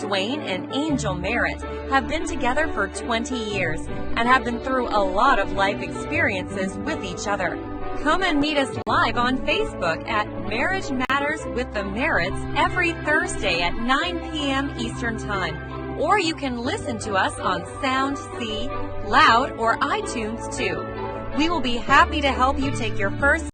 Dwayne and Angel Merritt have been together for 20 years and have been through a lot of life experiences with each other. Come and meet us live on Facebook at Marriage Matters with the Merritts every Thursday at 9 p.m. Eastern Time. Or you can listen to us on Sound, See, Loud, or iTunes too. We will be happy to help you take your first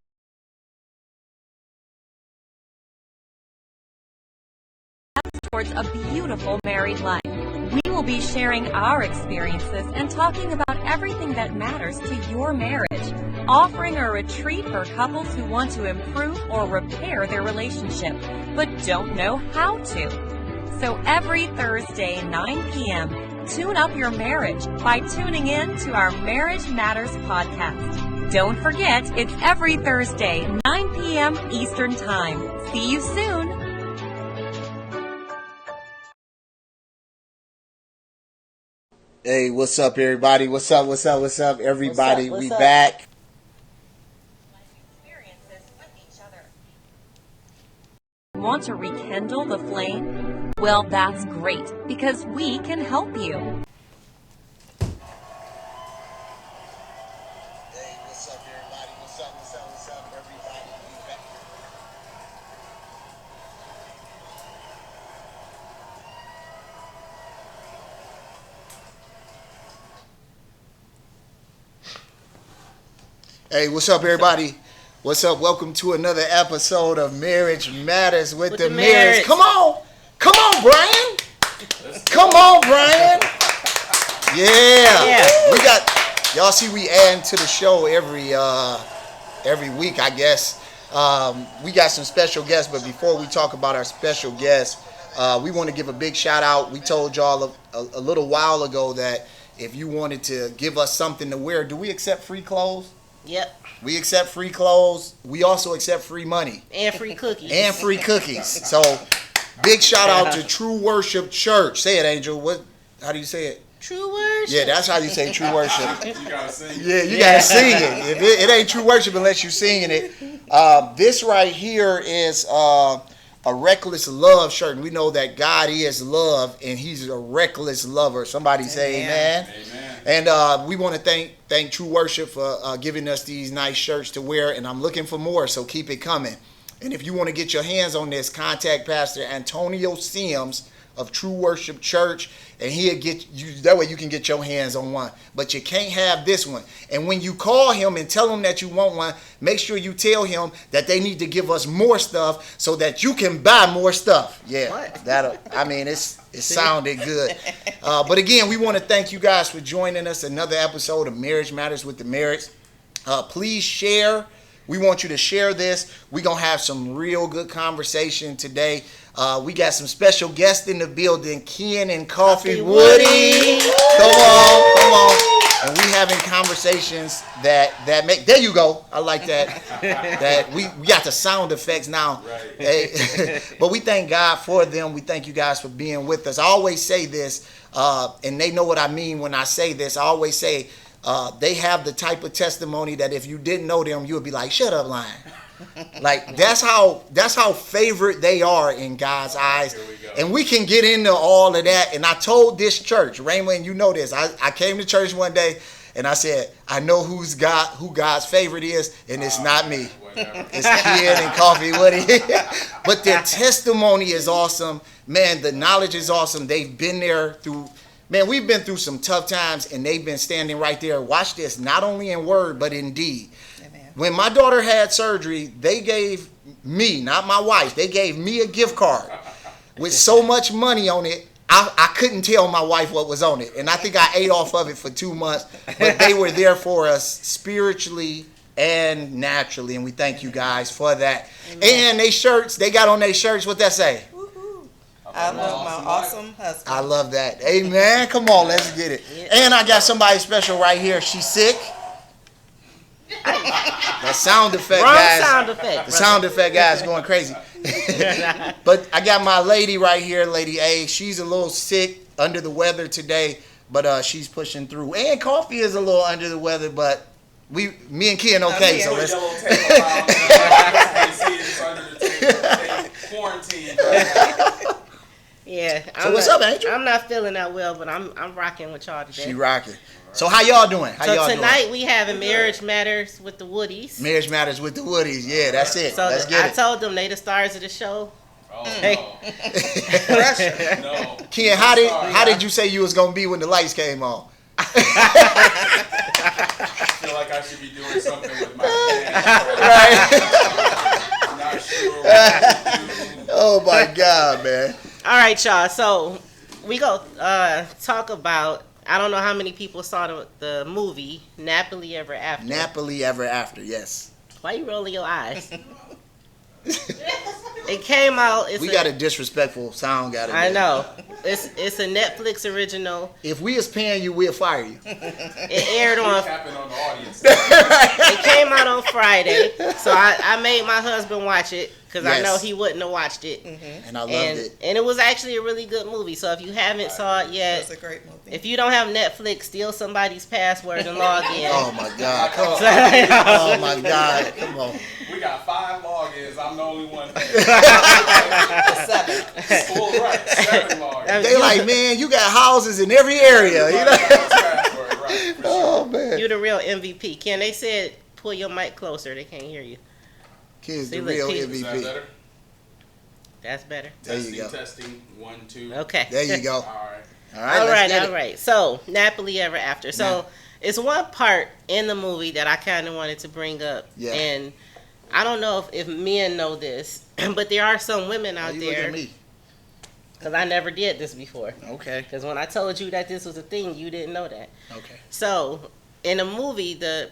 towards a beautiful married life. We will be sharing our experiences and talking about everything that matters to your marriage, offering a retreat for couples who want to improve or repair their relationship, but don't know how to. So every Thursday, 9 p.m., tune up your marriage by tuning in to our Marriage Matters podcast. Don't forget, it's every Thursday, 9 p.m. Eastern Time. See you soon. Hey, what's up, everybody? What's up, everybody? We back. Want to rekindle the flame? Well, that's great, because we can help you. Hey, what's up, everybody? What's up, everybody? We back. Hey, what's up, everybody? What's up? Welcome to another episode of Marriage Matters with the Merritts. Come on, Brian. Come on, Brian. Yeah. We got y'all. See, we add to the show every week, I guess. We got some special guests, but before we talk about our special guests, we want to give a big shout out. We told y'all a little while ago that if you wanted to give us something to wear, do we accept free clothes? Yep. We accept free clothes. We also accept free money. And free cookies. So, big shout out to True Worship Church. Say it, Angel. How do you say it? True Worship. Yeah, that's how you say True Worship. You gotta sing. Yeah, you gotta sing it. If it ain't True Worship unless you singing it. This right here is a reckless love shirt. And we know that God is love, and He's a reckless lover. Somebody say amen. Amen. And we want to thank True Worship for giving us these nice shirts to wear, and I'm looking for more, so keep it coming. And if you want to get your hands on this, contact Pastor Antonio Sims of True Worship Church, and he'll get you. That way you can get your hands on one. But you can't have this one. And when you call him and tell him that you want one, make sure you tell him that they need to give us more stuff so that you can buy more stuff. Yeah, it sounded good. But again, we want to thank you guys for joining us. Another episode of Marriage Matters with the Merritts. Please share. We want you to share this. We're going to have some real good conversation today. We got some special guests in the building, Ken and Kafi Woody. Come on. And we having conversations that make, there you go. I like that. That we got the sound effects now. Right. Hey, but we thank God for them. We thank you guys for being with us. I always say this, and they know what I mean when I say this. I always say, they have the type of testimony that if you didn't know them, you would be like, shut up, lying. Like that's how favorite they are in God's eyes. And we can get into all of that. And I told this church, Raymond, and you know this, I came to church one day and I said, I know who God's favorite is, and it's not me. It's Ken and Kafi Woody. But their testimony is awesome. Man, the knowledge is awesome. They've been there through. Man, we've been through some tough times, and they've been standing right there. Watch this, not only in word, but in deed. Amen. When my daughter had surgery, they gave me, not my wife, they gave me a gift card with so much money on it, I couldn't tell my wife what was on it. And I think I ate off of it for 2 months, but they were there for us spiritually and naturally, and we thank you guys for that. Amen. And they got on their shirts, what that say? I love my awesome husband. I love that. Amen. Come on, let's get it. And I got somebody special right here. She's sick. That sound effect, guys. The sound effect, guys, going crazy. But I got my lady right here, Lady A. She's a little sick, under the weather today, but she's pushing through. And Kafi is a little under the weather, but me and Ken okay. So let's. Quarantine. Yeah. So what's up, Angel? I'm not feeling that well, but I'm rocking with y'all today. She rocking. So how y'all doing? So tonight we having Marriage Matters with the Woodies. Marriage Matters with the Woodies. Yeah, that's it. So Let's get I it. told them they the stars of the show. Oh, Hey. no. No. Ken, how did you say you was gonna be when the lights came on? I feel like I should be doing something with my hands. I'm not sure what to do. Oh my God, man. All right, y'all. So we go talk about. I don't know how many people saw the movie Nappily Ever After. Nappily Ever After, yes. Why you rolling your eyes? It came out. We got a disrespectful sound guy today. I know. It's a Netflix original. If we is paying you, we'll fire you. It aired on. Tapping on the audience. It came out on Friday, so I made my husband watch it because I Yes. know he wouldn't have watched it. And I loved it. And it was actually a really good movie. So if you haven't saw it yet, It's a great movie. if you don't have Netflix, steal somebody's password and log in. Oh my God. Come on. Oh Oh my God. Come on. We got 5 logins. I'm the only one. Seven. Full right. 7 logins. They like, man, you got houses in every area. You know? Right, for sure. Oh man. You the real MVP. Ken, they said pull your mic closer. They can't hear you. Kid's See, the look, real Keith. Is that MVP. better? That's better. There you Testing, go. testing. 1, 2. Okay. There you go. All right. All right. All let's right, get all it. right. So, Nappily Ever After. So, Now. it's one part in the movie that I kind of wanted to bring up. Yeah. And I don't know if men know this, but there are some women Why out you look there, at me? because I never did this before. Okay. Because when I told you that this was a thing, you didn't know that. Okay. So, in the movie, the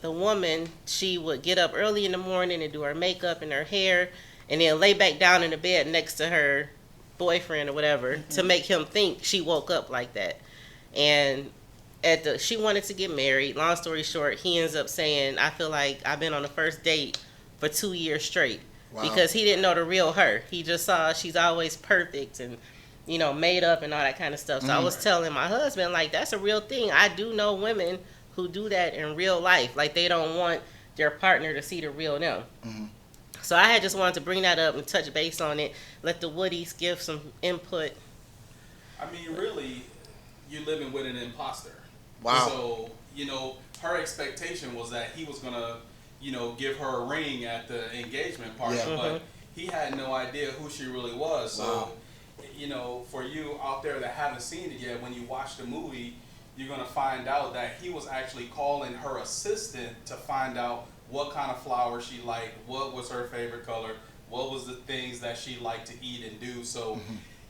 woman, she would get up early in the morning and do her makeup and her hair, and then lay back down in the bed next to her boyfriend or whatever to make him think she woke up like that. And she wanted to get married. Long story short, he ends up saying, I feel like I've been on the first date for 2 years straight. Wow. Because he didn't know the real her. He just saw she's always perfect and, you know, made up and all that kind of stuff. So I was telling my husband, like, that's a real thing. I do know women who do that in real life. Like, they don't want their partner to see the real them. So I had just wanted to bring that up and touch base on it. Let the Woodies give some input. I mean, really, you're living with an imposter. Wow. So, you know, her expectation was that he was going to, you know, give her a ring at the engagement party, Yeah. but he had no idea who she really was. So, Wow. you know, for you out there that haven't seen it yet, when you watch the movie, you're going to find out that he was actually calling her assistant to find out what kind of flowers she liked, what was her favorite color, what was the things that she liked to eat and do. So,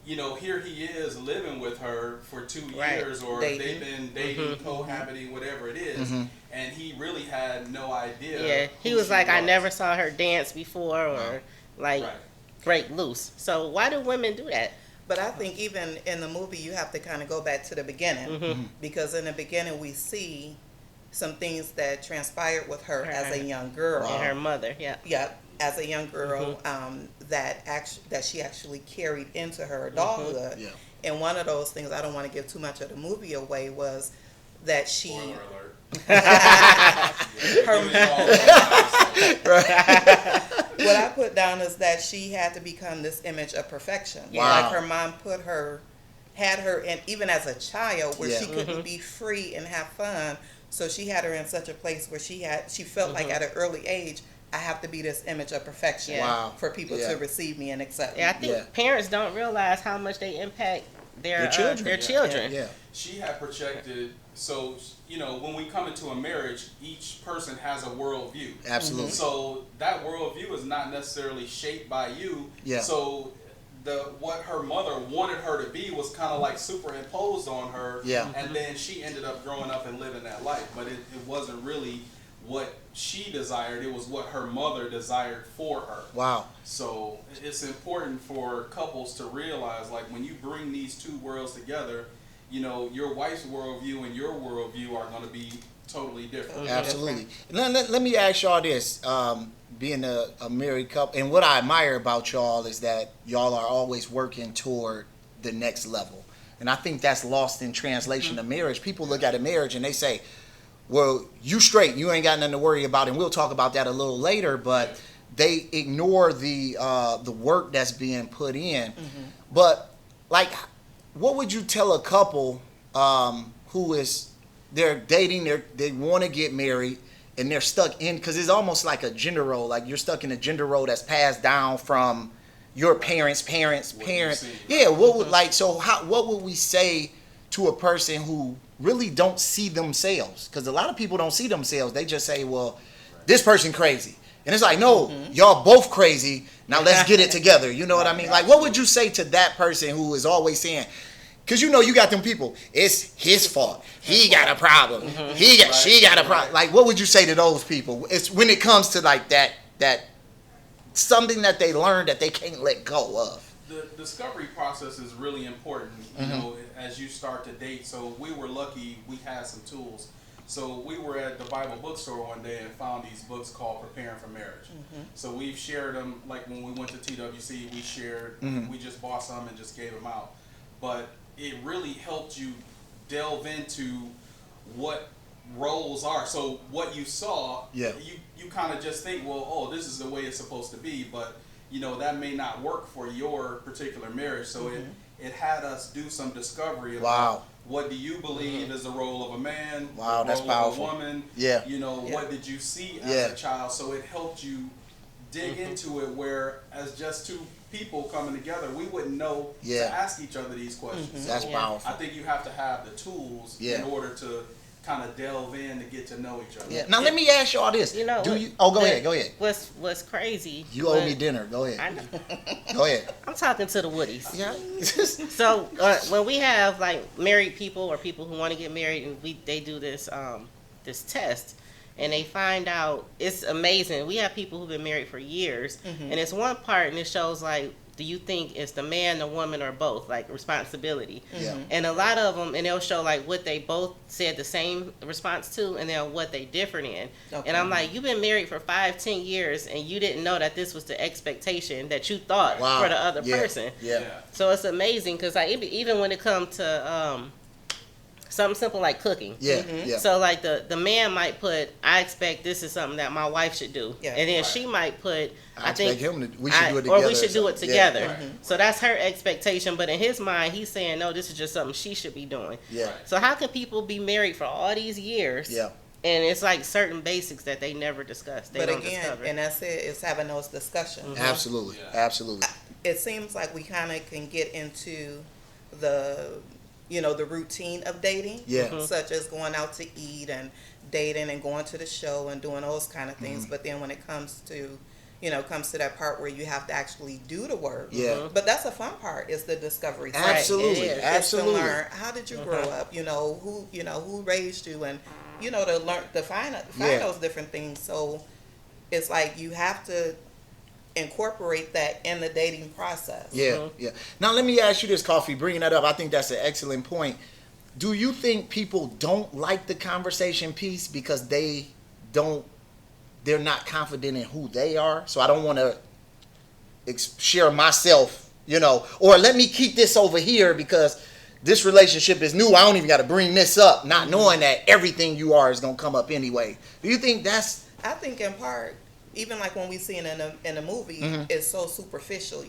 you know, here he is living with her for 2 Right. years, or Dating. they've been dating, cohabiting, whatever it is, and he really had no idea. Yeah, he who was she like, I never saw her dance before or, like, Right. break loose. So why do women do that? But I think even in the movie, you have to kind of go back to the beginning because in the beginning we see some things that transpired with her as a young girl. And her mother, yeah. Yeah, as a young girl, that she actually carried into her adulthood. Yeah. And one of those things, I don't want to give too much of the movie away, was that she. Spoiler alert. Her- Giving it all away, so- What I put down is that she had to become this image of perfection. Wow. Like her mom had her in, even as a child, where Yeah. she couldn't be free and have fun. So she had her in such a place where she felt like at an early age, I have to be this image of perfection Yeah. Wow. for people Yeah. to receive me and accept me. Yeah, I think Yeah. parents don't realize how much they impact their children. Their Yeah. children. Yeah. She had projected, so, you know, when we come into a marriage, each person has a worldview. Absolutely. So that worldview is not necessarily shaped by you. Yeah. So what her mother wanted her to be was kind of like superimposed on her. Yeah. And then she ended up growing up and living that life. But it wasn't really what she desired. It was what her mother desired for her. Wow. So it's important for couples to realize, like, when you bring these two worlds together, you know, your wife's worldview and your worldview are going to be totally different. Absolutely. Let me ask y'all this. Being a married couple, and what I admire about y'all is that y'all are always working toward the next level. And I think that's lost in translation of marriage. People look at a marriage and they say, well, you straight, you ain't got nothing to worry about, and we'll talk about that a little later, but they ignore the work that's being put in. But like, what would you tell a couple who is, they're dating, they want to get married, and they're stuck in, because it's almost like a gender role. Like, you're stuck in a gender role that's passed down from your parents. Yeah, what would, like, so what would we say to a person who really don't see themselves? Because a lot of people don't see themselves. They just say, well, this person crazy. And it's like, no, y'all both crazy. Now let's get it together. You know what I mean? Like, what would you say to that person who is always saying, because you know you got them people, it's his fault. He got a problem. She got a problem. Like, what would you say to those people? It's when it comes to like that something that they learned that they can't let go of. The discovery process is really important, you know, as you start to date. So we were lucky we had some tools. So we were at the Bible bookstore one day and found these books called Preparing for Marriage. So we've shared them, like when we went to TWC, we shared, we just bought some and just gave them out. But it really helped you delve into what roles are. So what you saw, you kind of just think, well, oh, this is the way it's supposed to be, but you know, that may not work for your particular marriage. So it had us do some discovery about what do you believe is the role of a man, the role that's powerful. of a woman, you know, what did you see as a child? So it helped you dig into it, where as just two people coming together, we wouldn't know to ask each other these questions. That's powerful. I think you have to have the tools in order to kind of delve in to get to know each other. Now let me ask y'all this. You know, go ahead. What's crazy? You owe me dinner. Go ahead. I know. Go ahead. I'm talking to the Woodies. Yeah. So when we have like married people or people who want to get married, and they do this this test, and they find out, it's amazing. We have people who've been married for years, and it's one part, and it shows like, do you think it's the man, the woman, or both, like responsibility? And a lot of them, and they'll show like what they both said the same response to, and then what they different in. And I'm like, you've been married for 5-10 years, and you didn't know that this was the expectation that you thought for the other person. So it's amazing, because like even when it comes to something simple like cooking. So like the man might put, I expect this is something that my wife should do. And then she might put, I think we should do it together. Or we should do it together. So that's her expectation. But in his mind, he's saying, no, this is just something she should be doing. So how can people be married for all these years? And it's like certain basics that they never discuss. They don't discover. And that's it, it's having those discussions. Absolutely. Absolutely. It seems like we kind of can get into the routine of dating, such as going out to eat and dating and going to the show and doing those kind of things. But then when it comes to, that part where you have to actually do the work. But that's a fun part, is the discovery. Absolutely. Absolutely. To learn, how did you grow up? Who raised you, and to learn to find those different things. So it's like you have to incorporate that in the dating process. Now let me ask you this, Kafi, bringing that up, I think that's an excellent point. Do you think people don't like the conversation piece because they're not confident in who they are? So I don't want to share myself, or let me keep this over here because this relationship is new, I don't even got to bring this up, not knowing that everything you are is going to come up anyway. Do you think that's... I think in part, even like when we see it in a movie, it's so superficial.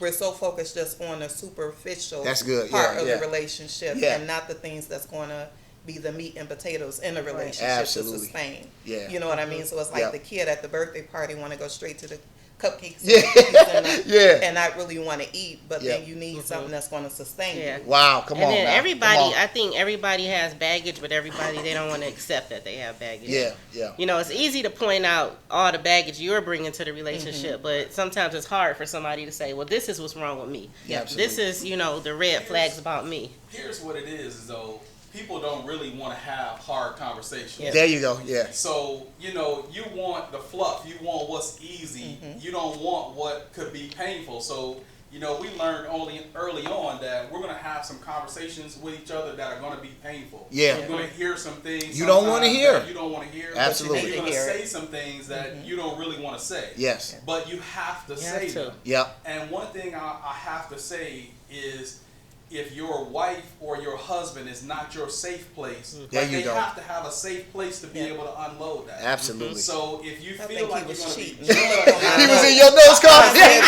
We're so focused just on the superficial part of the relationship, and not the things that's going to be the meat and potatoes in the relationship to sustain. You know what I mean? So it's like the kid at the birthday party want to go straight to the cupcakes and not really want to eat, but then you need something that's going to sustain you. Wow, come on. And then everybody, I think everybody has baggage, but everybody, they don't want to accept that they have baggage. It's easy to point out all the baggage you're bringing to the relationship, but sometimes it's hard for somebody to say, well, this is what's wrong with me. This is, the red flags about me. Here's what it is, though. People don't really want to have hard conversations. There you go. So, you want the fluff. You want what's easy. You don't want what could be painful. So, we learned early on that we're going to have some conversations with each other that are going to be painful. You're going to hear some things you don't want to hear. You don't want to hear. Absolutely. And you're going to say some things that you don't really want to say. But you have to say them. And one thing I have to say is, if your wife or your husband is not your safe place, they have to have a safe place to be able to unload that. Absolutely. So if you feel like you're going to be he was in your notes, Kafi.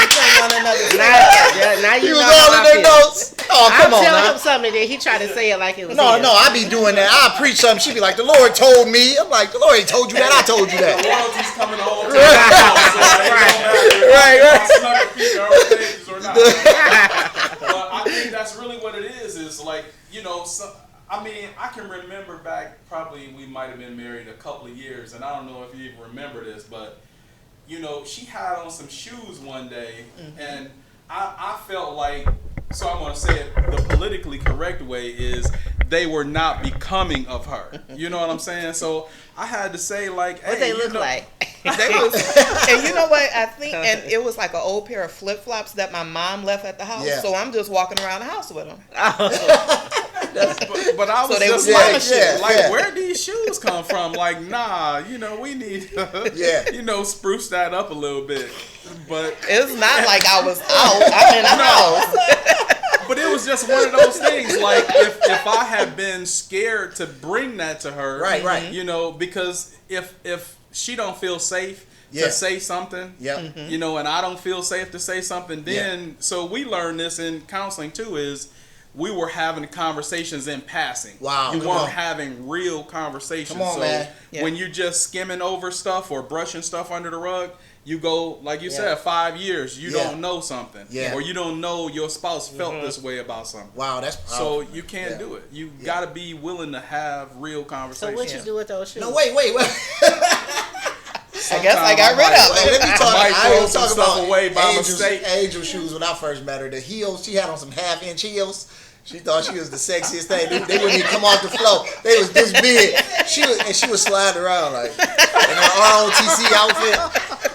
Now you He was know all how in I their feel. notes. Oh, come I'm on, telling man. him something, that he tried to say it like it was No, his. I be doing that. I preach something. She be like, the Lord told me. I'm like, the Lord ain't told you that. I told you that. The royalties coming home. But I think that's really what it is like, you know, I mean, I can remember back, probably we might have been married a couple of years, and I don't know if you even remember this, but, you know, she had on some shoes one day, and I felt like, so I'm going to say it the politically correct way, is they were not becoming of her. You know what I'm saying? So I had to say, like, hey, What they look like? They was, and you know what? I think, and it was like an old pair of flip flops that my mom left at the house. Yeah. So I'm just walking around the house with them. But I was So they just was like, mama shoes. where these shoes come from? Like, nah, you know, we need, you know, spruce that up a little bit. But it's not like I was out. I'm in the house. But it was just one of those things. Like, if I had been scared to bring that to her, Right. you know, because if she don't feel safe to say something, you know, and I don't feel safe to say something, then so we learned this in counseling too, is we were having conversations in passing. Wow. You weren't having real conversations. Come on, so man. when you're just skimming over stuff or brushing stuff under the rug, you go, like you said, 5 years, you don't know something. Or you don't know your spouse felt this way about something. Wow, that's powerful. So you can't do it. You got to be willing to have real So conversations. what you do with those shoes? No, wait. I guess I got rid of Let them. me talk. might I throw was some talking stuff about away by mistake. Angel shoes when I first met her. The heels, she had on some half-inch heels. She thought she was the sexiest thing. They wouldn't even come off the floor. They was this big. She was sliding around like in her ROTC outfit.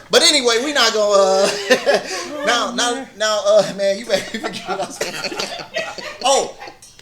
But anyway, we not gonna now, man, you better forget us. Oh,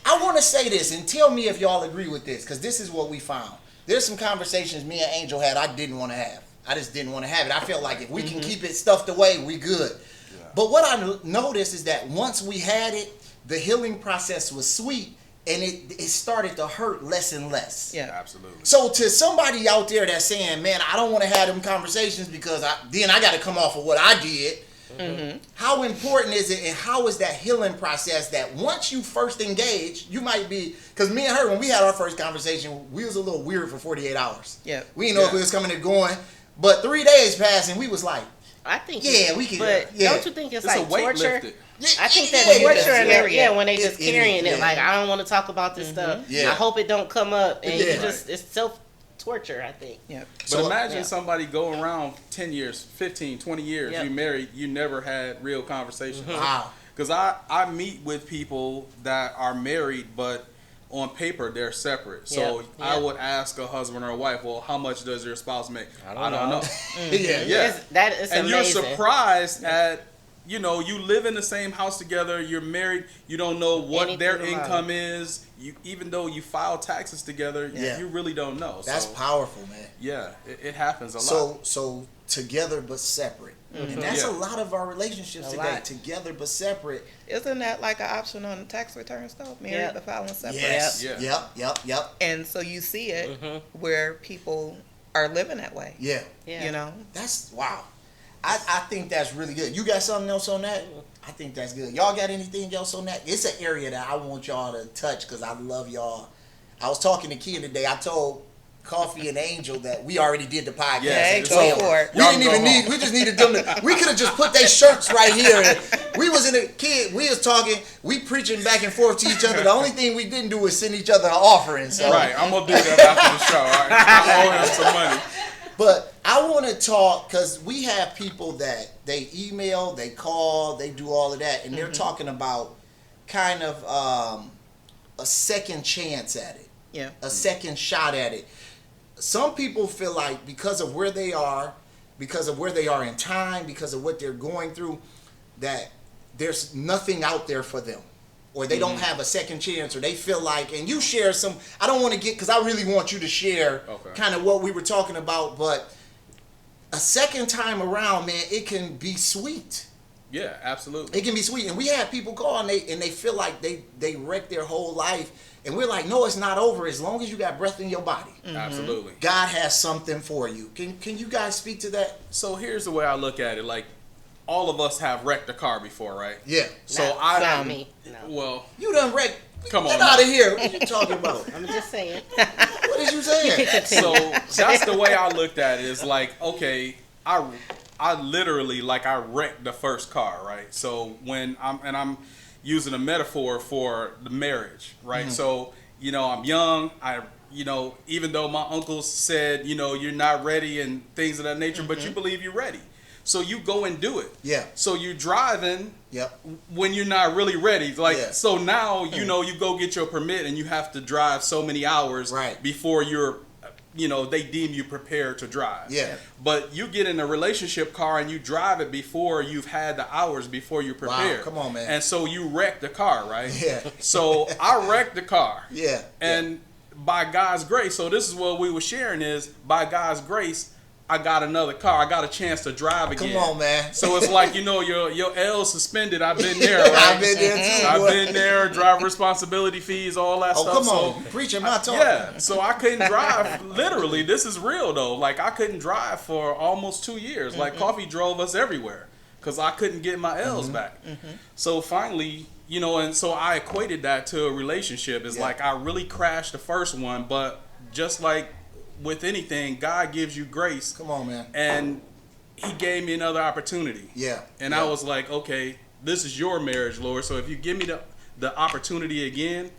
I want to say this and tell me if y'all agree with this, because this is what we found. There's some conversations me and Angel had I didn't want to have. I just didn't want to have it. I felt like if we can keep it stuffed away, we good. Yeah. But what I noticed is that once we had it, the healing process was sweet, and it started to hurt less and less. Yeah, absolutely. So to somebody out there that's saying, man, I don't want to have them conversations because then I got to come off of what I did. How important is it, and how is that healing process that once you first engage, you might be, because me and her, when we had our first conversation, we was a little weird for 48 hours. Yeah. We didn't know if we was coming and going, but 3 days passed and we was like, I think we can. But don't you think it's like a weight torture? lifted. I think that torture, when they just carrying it, like, I don't want to talk about this stuff. Yeah. I hope it don't come up, and it's self-torture, I think. Yeah. But imagine somebody go around 10 years, 15, 20 years, you married, you never had real conversations. Wow. Because I meet with people that are married, but on paper they're separate. So I would ask a husband or a wife, well, how much does your spouse make? I don't know. That is and amazing. you're surprised at, you know, you live in the same house together, you're married, you don't know what their income is. You, even though you file taxes together, you really don't know. That's powerful, man. Yeah, it happens a lot. So together but separate. And that's a lot of our relationships today. Together but separate. Isn't that like an option on the tax returns though? Married but filing separate. Yes. Yeah. Yep. And so you see it where people are living that way. Yeah. You know? That's wow. I think that's really good. You got something else on that? I think that's good. Y'all got anything else on that? It's an area that I want y'all to touch because I love y'all. I was talking to Ken today. I told Kafi and Angel that we already did the podcast. Yeah, go for it. We didn't even need. We just needed them to. We could have just put their shirts right here. We was in a kid. We was talking. We preaching back and forth to each other. The only thing we didn't do was send each other an offering. So. Right, I'm gonna do that after the show. All right, I owe him some money. But I want to talk because we have people that they email, they call, they do all of that, and they're talking about kind of a second chance at it. Yeah. A second shot at it. Some people feel like because of where they are in time, because of what they're going through, that there's nothing out there for them. Or they don't have a second chance, or they feel like, and you share some, I don't want to get, because I really want you to share kind of what we were talking about, but a second time around, man, it can be sweet. Yeah, absolutely. It can be sweet. And we have people call and they feel like they wreck their whole life. And we're like, no, it's not over as long as you got breath in your body. Mm-hmm. Absolutely. God has something for you. Can you guys speak to that? So here's the way I look at it. Like, all of us have wrecked a car before, right? Yeah. So not me. No. Well, you done wrecked. Come on. Get out of here. What are you talking about? I'm just saying. What is you saying? So that's the way I looked at it. Is like, okay, I literally, like, I wrecked the first car, right? So when I'm using a metaphor for the marriage, right? Mm-hmm. So, you know, I'm young. Even though my uncles said, you're not ready and things of that nature, mm-hmm. but you believe you're ready. So you go and do it. Yeah. So you're driving yep. when you're not really ready. Like, yeah. So now, you go get your permit and you have to drive so many hours right. before they deem you prepared to drive. Yeah. But you get in a relationship car and you drive it before you've had the hours before you're prepared. Wow, come on, man. And so you wreck the car, right? Yeah. So I wrecked the car. Yeah. And by God's grace, so this is what we were sharing is, by God's grace, I got another car. I got a chance to drive again. Come on, man. So it's like, your L suspended. I've been there, right? I've been there too. I've been there. Driver responsibility fees, all that stuff. Oh, come on. Preaching my talk. Yeah. So I couldn't drive. Literally, this is real though. Like, I couldn't drive for almost 2 years. Like, Coffee drove us everywhere because I couldn't get my L's back. Mm-hmm. So finally, and so I equated that to a relationship. It's like, I really crashed the first one, but just like with anything, God gives you grace. Come on, man. And he gave me another opportunity. Yeah. And I was like, okay, this is your marriage, Lord. So if you give me the opportunity again,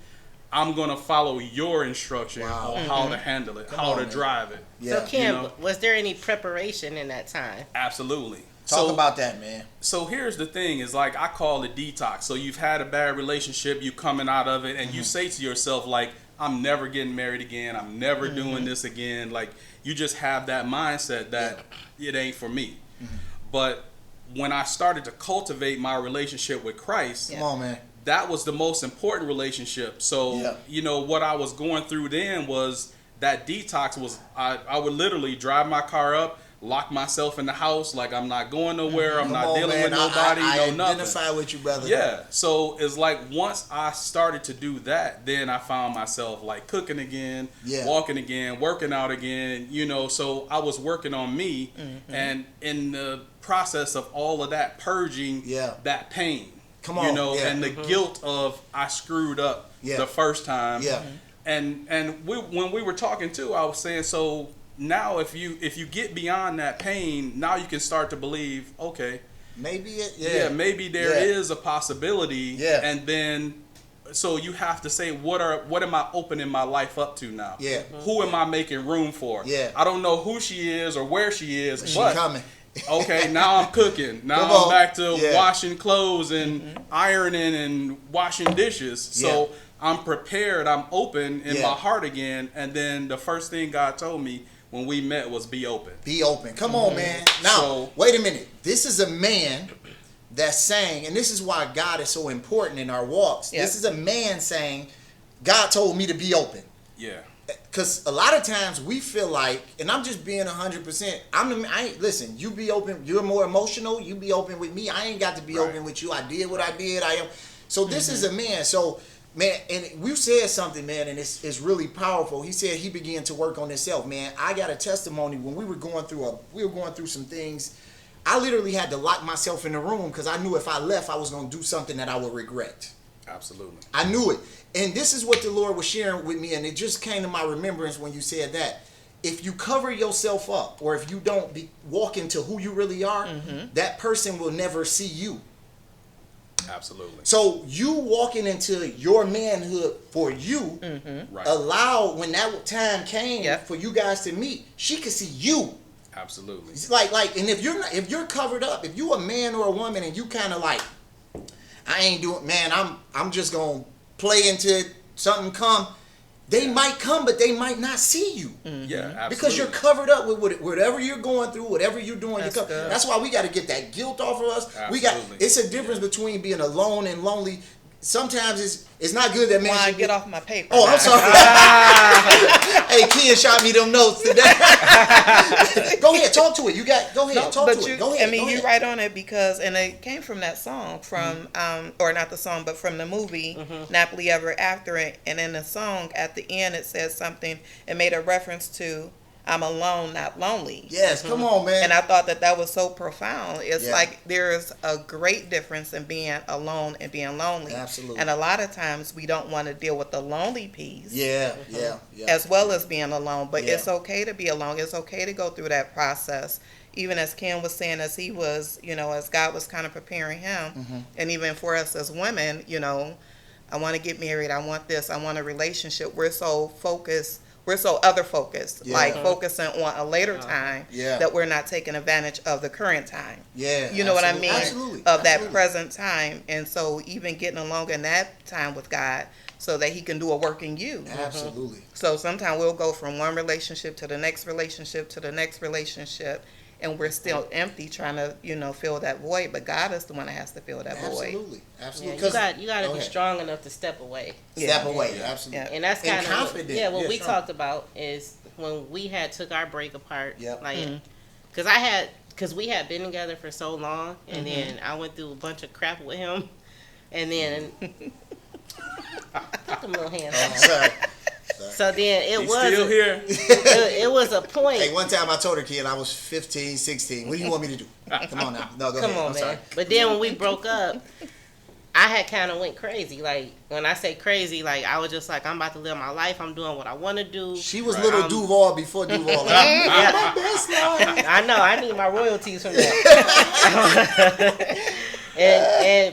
I'm going to follow your instruction on how to handle it, how to drive it. Yeah. So, Kim, was there any preparation in that time? Absolutely. Talk about that, man. So here's the thing, is like, I call it detox. So you've had a bad relationship, you coming out of it, and you say to yourself, like, I'm never getting married again. I'm never doing this again. Like, you just have that mindset that it ain't for me. Mm-hmm. But when I started to cultivate my relationship with Christ, come on, man, that was the most important relationship. So, what I was going through then was that detox was, I would literally drive my car up, lock myself in the house, like I'm not going nowhere, I'm not dealing with nobody, I nothing. Identify with you, brother. Yeah, so it's like, once I started to do that, then I found myself like cooking again, walking again, working out again, so I was working on me, and in the process of all of that, purging that pain, come on, and the guilt of I screwed up the first time, and when we were talking too, I was saying, so now if you get beyond that pain, now you can start to believe, okay, maybe maybe there is a possibility, and then so you have to say, what am I opening my life up to now? Who am I making room for? I don't know who she is or where she is, but coming. Okay, now I'm cooking. Now I'm back to washing clothes and ironing and washing dishes. So I'm prepared, I'm open in my heart again, and then the first thing God told me when we met was be open. Be open. Come on, man. Now, wait a minute. This is a man that's saying, and this is why God is so important in our walks. This is a man saying, God told me to be open. Yeah. Because a lot of times we feel like, and I'm just being 100%, listen, you be open, you're more emotional, you be open with me. I ain't got to be open with you. I did what I did. I am. So this is a man. So, man, and we said something, man, and it's really powerful. He said he began to work on himself, man. I got a testimony when we were going through some things. I literally had to lock myself in the room because I knew if I left, I was going to do something that I would regret. Absolutely. I knew it. And this is what the Lord was sharing with me, and it just came to my remembrance when you said that. If you cover yourself up, or if you don't walk into who you really are, that person will never see you. Absolutely. So you walking into your manhood for you, allow when that time came for you guys to meet, she could see you. Absolutely. It's like, and if you're covered up, if you a man or a woman, and you kind of like, I ain't doing, man, I'm just gonna play into something come. They might come, but they might not see you. Yeah, absolutely. Because you're covered up with whatever you're going through, whatever you're doing. That's why we got to get that guilt off of us. Absolutely. It's a difference between being alone and lonely. Sometimes it's not good that man should get off my paper. Oh, I'm sorry. Hey, Ken shot me them notes today. Go ahead, talk to it. You got. Go ahead, talk to it. Go ahead. I mean, you're right on it because, and it came from that song from, or not the song, but from the movie Napoli Ever After It. And in the song at the end, it says something. It made a reference to I'm alone, not lonely. Yes, come on, man. And I thought that was so profound. It's like there's a great difference in being alone and being lonely. Absolutely. And a lot of times we don't want to deal with the lonely piece. Yeah. As well as being alone. But it's okay to be alone. It's okay to go through that process. Even as Ken was saying, as he was, as God was kind of preparing him. And even for us as women, I want to get married. I want this. I want a relationship. We're so focused. We're so other focused, like focusing on a later time that we're not taking advantage of the current time. Yeah. You know what I mean? Absolutely. Of that present time. And so even getting along in that time with God so that he can do a work in you. Absolutely. So sometimes we'll go from one relationship to the next relationship to the next relationship. And we're still empty trying to, fill that void. But God is the one that has to fill that void. Absolutely. Yeah, you got to be strong enough to step away. Step away, absolutely. Yeah. And that's kind of confident. what we talked about is when we had took our break apart. Yep. Like, because we had been together for so long, and then I went through a bunch of crap with him, and then put them little hands on. Sorry. So then He's still here. It was a point. Hey, one time I told her, kid, I was 15, 16. What do you want me to do? Come on now. No, go ahead. Come on, I'm man. sorry. But then when we broke up, I had kind of went crazy. Like, when I say crazy, like, I was just like, I'm about to live my life. I'm doing what I want to do. She was little Duval before Duval. Like, Yeah. my best life. I know. I need my royalties from that.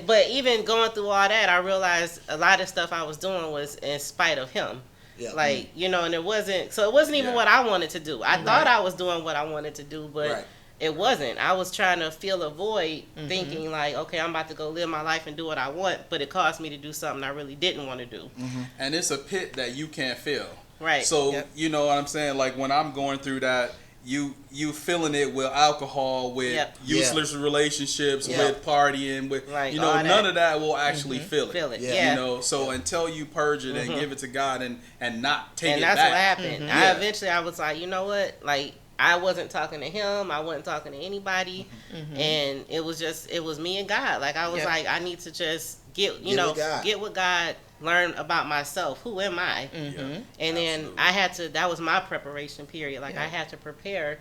But even going through all that, I realized a lot of stuff I was doing was in spite of him. Yeah. Like, and it wasn't even what I wanted to do. I thought I was doing what I wanted to do, but it wasn't. I was trying to fill a void thinking like, okay, I'm about to go live my life and do what I want, but it caused me to do something I really didn't want to do. And it's a pit that you can't fill. Right. So, you know what I'm saying? Like, when I'm going through that, you filling it with alcohol, with useless relationships, with partying, with none of that will actually fill it. So until you purge it and give it to God and not take it back. And that's what happened. I was like, you know what? Like, I wasn't talking to him. I wasn't talking to anybody. And it was me and God. Like, I was like, I need to just get with God, learn about myself. Who am I? And then I had to, that was my preparation period. Like, I had to prepare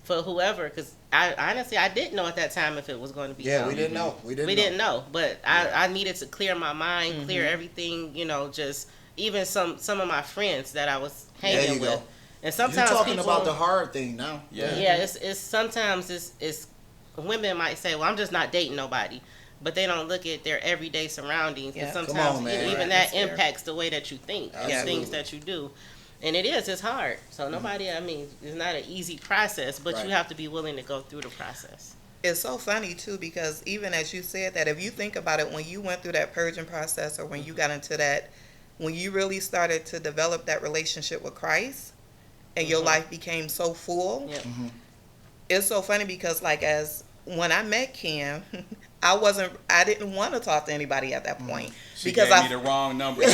for whoever, because I didn't know at that time if it was going to be him. We didn't know. We didn't know. But I needed to clear my mind, clear everything, just even some of my friends that I was hanging with. Go. And sometimes you're talking about the hard thing now. It's sometimes it's women might say, well, I'm just not dating nobody, but they don't look at their everyday surroundings. And sometimes even that impacts the way that you think and things that you do. And it's hard. So it's not an easy process, but you have to be willing to go through the process. It's so funny too, because even as you said that, if you think about it, when you went through that purging process, or when you got into that, when you really started to develop that relationship with Christ, and your life became so full. It's so funny because, like, when I met Kim, I didn't want to talk to anybody at that point. She because gave me the wrong number. She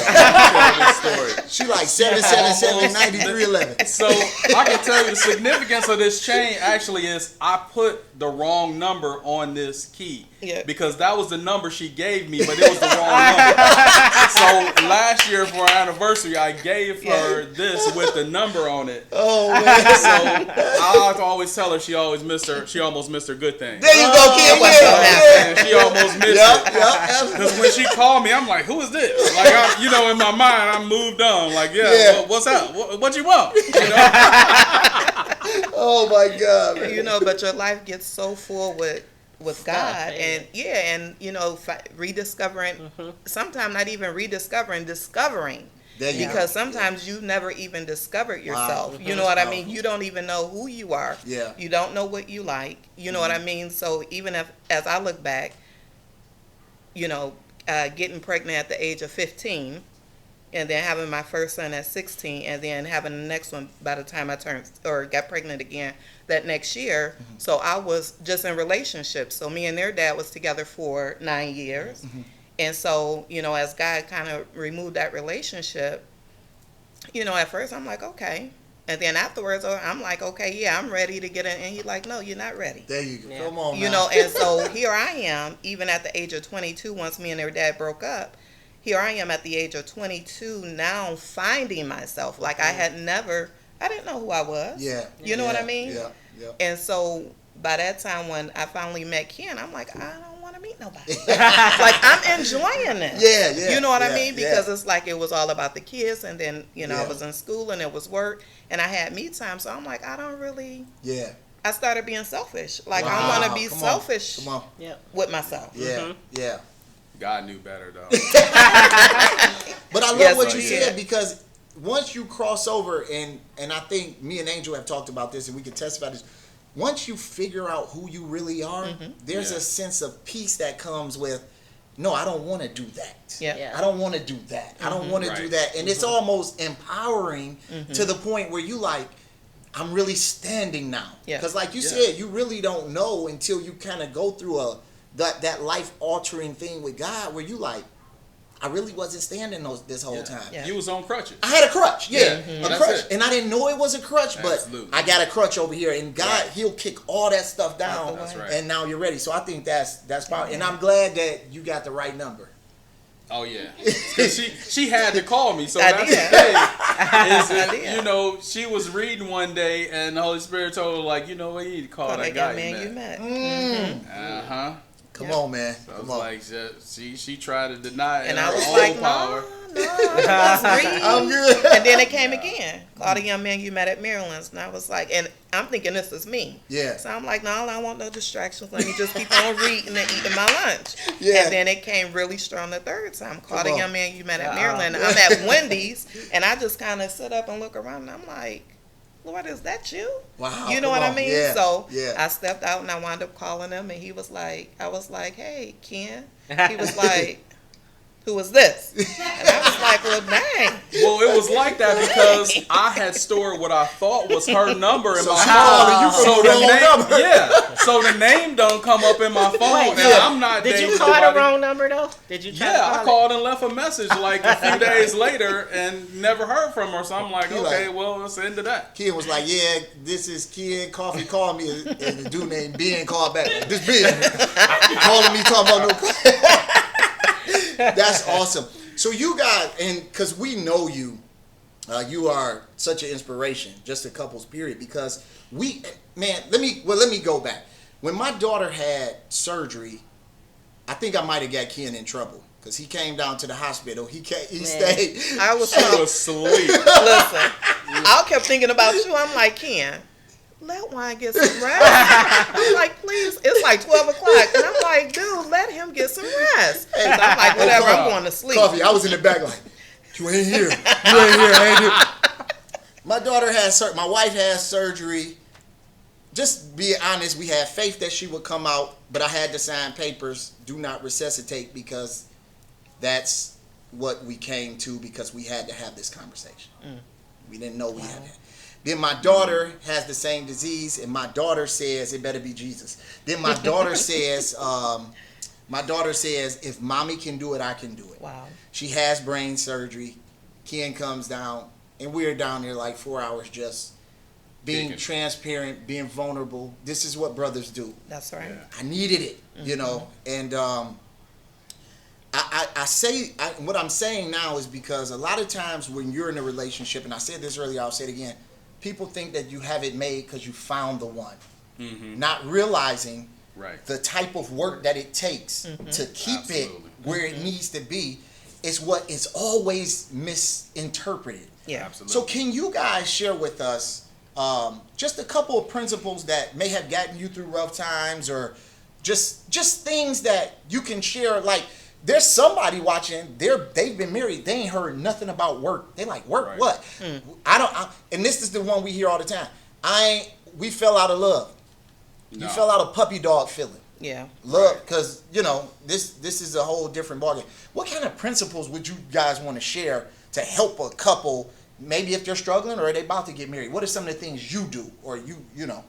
like 777-9311. So I can tell you the significance of this chain actually is I put the wrong number on this key. Because that was the number she gave me, but it was the wrong number. So last year for our anniversary, I gave her this with the number on it. Oh man! So I always tell her she almost missed her good thing. There you go, Kim. She almost missed it. Because when she called me, I'm like, who is this? Like, in my mind, I moved on. Like, well, what's up? What you want? Oh my God, man. But your life gets so full with God, and rediscovering, sometimes not even rediscovering, discovering. Because sometimes you never even discovered yourself. You know what I mean? You don't even know who you are. You don't know what you like. You know what I mean? So even as I look back, getting pregnant at the age of 15, and then having my first son at 16, and then having the next one by the time I got pregnant again that next year. So I was just in relationships. So me and their dad was together for 9 years. And so, as God kind of removed that relationship, at first I'm like, okay, And then afterwards, I'm like, okay, yeah, I'm ready to get in. And he's like, no, you're not ready. There you go. Yeah. Come on, You know, and so here I am, even at the age of 22, once me and their dad broke up, here I am at the age of 22 now finding myself. Like I didn't know who I was. Yeah. You know what I mean? Yeah. Yeah. And so by that time when I finally met Ken, I'm like, I don't want to meet nobody. Like I'm enjoying this. Yeah, yeah. You know what I yeah, mean? Because yeah. it's like it was all about the kids, and then I Yeah. was in school and it was work, and I had me time. So I'm like, I don't really. Yeah. I started being selfish. Like Wow. I want to be Come on. selfish Come on. with myself. Yeah. Yeah. God knew better though. But I love Yes, what he you did. said, because once you cross over, and I think me and Angel have talked about this, and we can testify this. Once you figure out who you really are, there's Yeah. a sense of peace that comes with, no, I don't want to do that. Yeah. Yeah. I don't want to do that. I don't want to do Right. that. And it's almost empowering to the point where you like, I'm really standing now. Yeah. Because like you Yeah. said, you really don't know until you kind of go through that life altering thing with God, where you like, I really wasn't standing this whole time. Yeah. You was on crutches. I had a crutch, yeah, a That's crutch, it. and I didn't know it was a crutch, but Absolutely. I got a crutch over here, and God, Right. He'll kick all that stuff down, That's right. and now you're ready. So I think that's powerful, and I'm glad that you got the right number. Oh yeah, because she had to call me. So I that's did. the thing. Is I that, did. you know, she was reading one day, and the Holy Spirit told her, like, you know what, you need to call that guy you met. Uh huh. Come on, man. So I Come was on. like, she tried to deny it And in I her was own like, power. no, let's read. I'm good. And then it came again. Call the young man you met at Maryland's. And I was like, and I'm thinking this is me. Yeah. So I'm like, no, I don't want no distractions. Let me just keep on reading and eating my lunch. Yeah. And then it came really strong the third time. Call the on. young man you met at Maryland. I'm at Wendy's, and I just kind of sit up and look around, and I'm like, Lord, is that you? Wow. You know come what on. I mean? Yeah. So yeah. I stepped out and I wound up calling him, and he was like, I was like, hey, Ken. He was like, who was this? And I was like, well, dang. Well, it was like that because I had stored what I thought was her number in So my she phone. calling you from So the the wrong name, number. yeah. So the name don't come up in my phone, Wait, and so I'm not Did dating you call the nobody. wrong number though? Did you try to Yeah, call I it? called and left a message like a few days later and never heard from her. So I'm like, You okay, like- well, it's the end of that. Ken was like, yeah, this is Ken. Kafi called me, and the dude named Ben called back. Like, this Ben calling me talking about no. That's awesome. So you guys, and because we know you, you are such an inspiration, just a couples period. Because let me go back. When my daughter had surgery, I think I might have got Ken in trouble because he came down to the hospital. He stayed. I was She so, was asleep. listen, I kept thinking about you. I'm like, Ken, let Wine get some rest. I'm like, please, it's like 12 o'clock. And I'm like, dude, let him get some rest. So I'm like, whatever, I'm going to sleep. Coffee. I was in the back like, you ain't here. You ain't here. I ain't here. My daughter my wife has surgery. Just be honest, we had faith that she would come out, but I had to sign papers, do not resuscitate, because that's what we came to, because we had to have this conversation. We didn't know we had that. Then my daughter has the same disease, and my daughter says, it better be Jesus. Then my daughter says, if mommy can do it, I can do it. Wow. She has brain surgery. Ken comes down, and we're down there like 4 hours just being Kicking. transparent, being vulnerable. This is what brothers do. That's right. I needed it, you know. And what I'm saying now is because a lot of times when you're in a relationship, and I said this earlier, I'll say it again, people think that you have it made because you found the one, not realizing Right. the type of work that it takes to keep it Absolutely. where it needs to be is what is always misinterpreted. Yeah. Absolutely. So can you guys share with us just a couple of principles that may have gotten you through rough times, or just things that you can share? Like, there's somebody watching, they've been married, they ain't heard nothing about work. They like, work Right. what? And this is the one we hear all the time. We fell out of love. You No. fell out of puppy dog feeling. Yeah. Love, because this is a whole different ballgame. What kind of principles would you guys want to share to help a couple, maybe if they're struggling or are they about to get married? What are some of the things you do, or you know?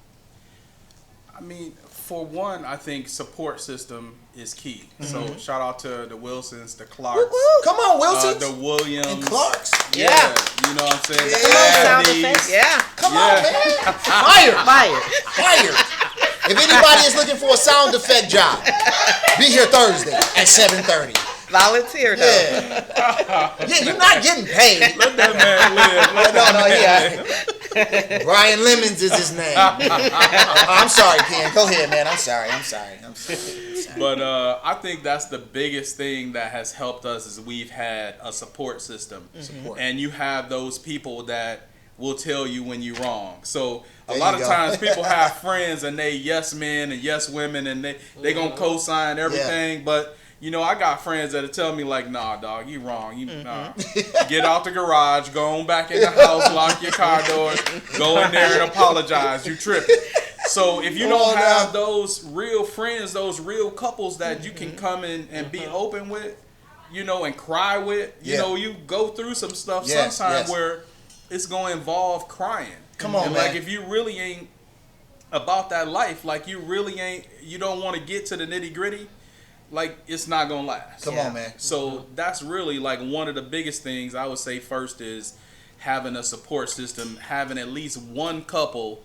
I mean, for one, I think support system is key. So shout out to the Wilsons, the Clarks. Come on, Wilsons. The Williams. And Clarks. Yeah. You know what I'm saying? Yeah. The Sound Abneys. effects. Yeah. Come on, man. Fired. If anybody is looking for a sound effect job, be here Thursday at 7:30. Volunteer though. Yeah, you're not getting paid. Let that man live. No, Brian Lemons is his name. I'm sorry, Ken. Go ahead, man. I'm sorry. But I think that's the biggest thing that has helped us is we've had a support system. And you have those people that will tell you when you're wrong. So a lot of times people have friends and they yes men and yes women and they gonna co-sign everything. But you know, I got friends that'll tell me like, nah, dog, you wrong. Nah. Get out the garage, go on back in the house, lock your car doors, go in there and apologize. You tripping. So if you don't have those real friends, those real couples that you can come in and be open with, you know, and cry with, you know, you go through some stuff sometimes where it's going to involve crying. Come on, and man. like if you really ain't about that life, like you really ain't, you don't want to get to the nitty gritty, like it's not going to last. Come on, man. So that's really like one of the biggest things I would say first is having a support system, having at least one couple,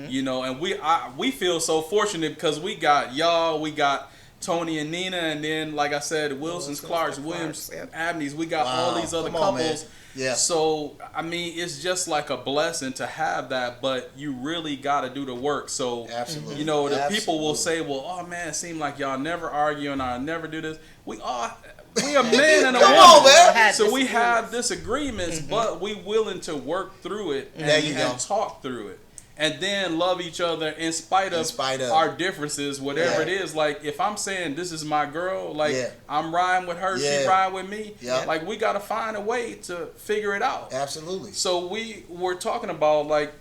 you know, and we feel so fortunate because we got y'all, we got Tony and Nina, and then like I said, Wilsons, Clarks, Williams, Abneys, we got all these other couples. Yeah. So I mean, it's just like a blessing to have that, but you really got to do the work. So Absolutely. you know, the people will say, "Well, oh man, it seems like y'all never argue and I never do this." We a man and a woman. on, man. So we have disagreements, but we willing to work through it and talk through it. And then love each other in spite of our differences, whatever it is. Like, if I'm saying this is my girl, like, I'm riding with her, she riding with me. Like, we got to find a way to figure it out. Absolutely. So we were talking about, like,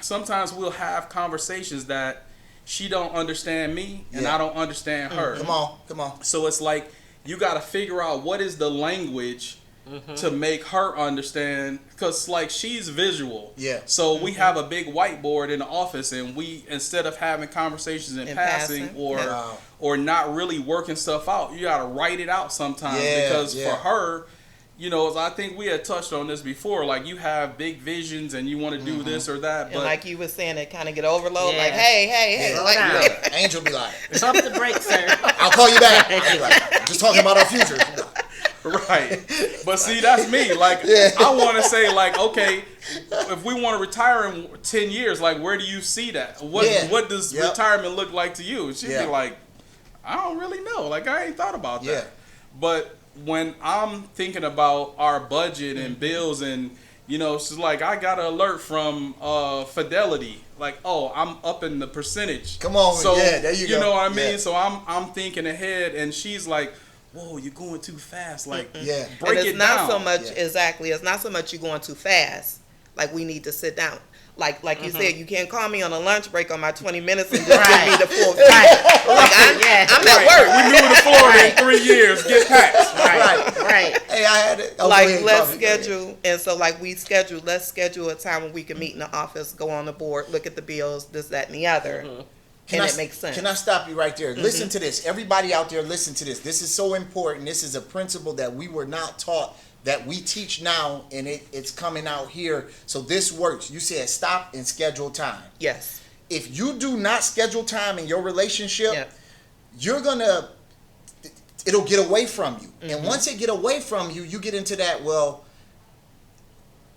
sometimes we'll have conversations that she don't understand me and I don't understand her. Come on. So it's like, you got to figure out what is the language to make her understand, because like she's visual. So we have a big whiteboard in the office, and we, instead of having conversations in passing or not really working stuff out, you got to write it out sometimes because for her, you know, I think we had touched on this before, like you have big visions and you want to do this or that, but and like you were saying, it kind of get overload. Like, hey, like, Angel be like, pump the brakes, sir. I'll call you back. I'll be like, just talking about our future. Right. But see, that's me. Like, I want to say, like, okay, if we want to retire in 10 years, like, where do you see that? What does retirement look like to you? She'd be like, I don't really know. Like, I ain't thought about that. But when I'm thinking about our budget and bills and, you know, she's like, I got an alert from Fidelity. Like, oh, I'm up in the percentage. Come on. So, there you go. You know what I mean? So I'm thinking ahead, and she's like, whoa, you're going too fast. Like, break and it's it not down. so much exactly. It's not so much you going too fast. Like, we need to sit down. Like you said, you can't call me on a lunch break on my 20 minutes and just give me the full fee. Like, I'm at work. We moving to Florida in 3 years. Get packed. Right. Hey, I had it. Like, let's schedule. And so, like, let's schedule a time when we can meet in the office, go on the board, look at the bills, this, that, and the other. And it makes sense. Can I stop you right there? Listen to this. Everybody out there, listen to this. This is so important. This is a principle that we were not taught, that we teach now, and it's coming out here. So this works. You said stop and schedule time. Yes. If you do not schedule time in your relationship, you're going to, it'll get away from you. And once it get away from you, you get into that, well,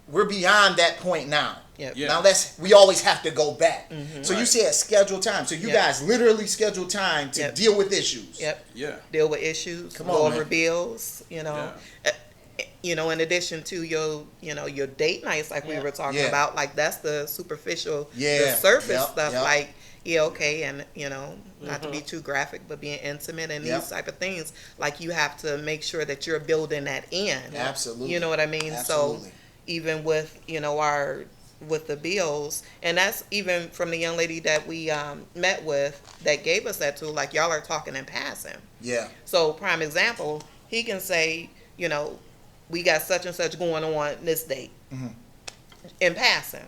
we're beyond that point now. Now we always have to go back. So you said schedule time. So you guys literally schedule time to deal with issues. Deal with issues. Go over bills. You know. You know, in addition to your date nights, like we were talking about, like that's the superficial, the surface stuff. Like, and you know, not to be too graphic, but being intimate and these type of things. Like, you have to make sure that you're building that in. Absolutely. You know what I mean? Absolutely. So even with with the bills, and that's even from the young lady that we met with that gave us that tool. Like, y'all are talking in passing. So prime example, he can say, you know, we got such and such going on this date. In passing.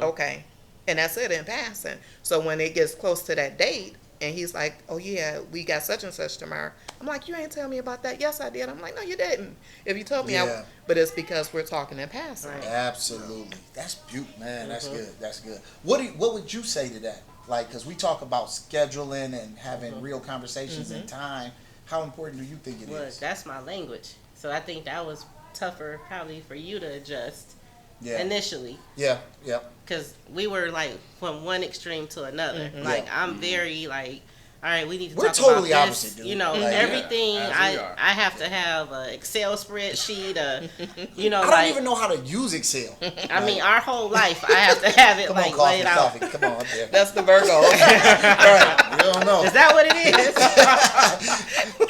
Okay. And that's it, in passing. So when it gets close to that date, And he's like, oh yeah, we got such and such tomorrow. I'm like, you ain't tell me about that. Yes, I did. I'm like, no, you didn't. If you told me, but it's because we're talking in passing. Right. Absolutely. That's beautiful, man. That's good. That's good. What would you say to that? Like, because we talk about scheduling and having real conversations in time. How important do you think it is? That's my language. So I think that was tougher probably for you to adjust initially. Yeah. Because we were like from one extreme to another. Like I'm very like, all right, we need to We're talk totally about opposite, this. dude. You know, Like, everything. Yeah, I have to have an Excel spreadsheet. You know, I like don't even know how to use Excel. I mean, our whole life, I have to have it Come like on, coffee, laid out. Come on, up there. That's the Virgo. All right, you don't know. Is that what it is?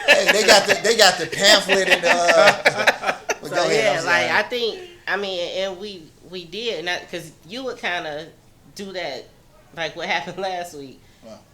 Hey, they got the pamphlet and So go ahead, like I think, I mean, and we did, and because you would kind of do that, like what happened last week.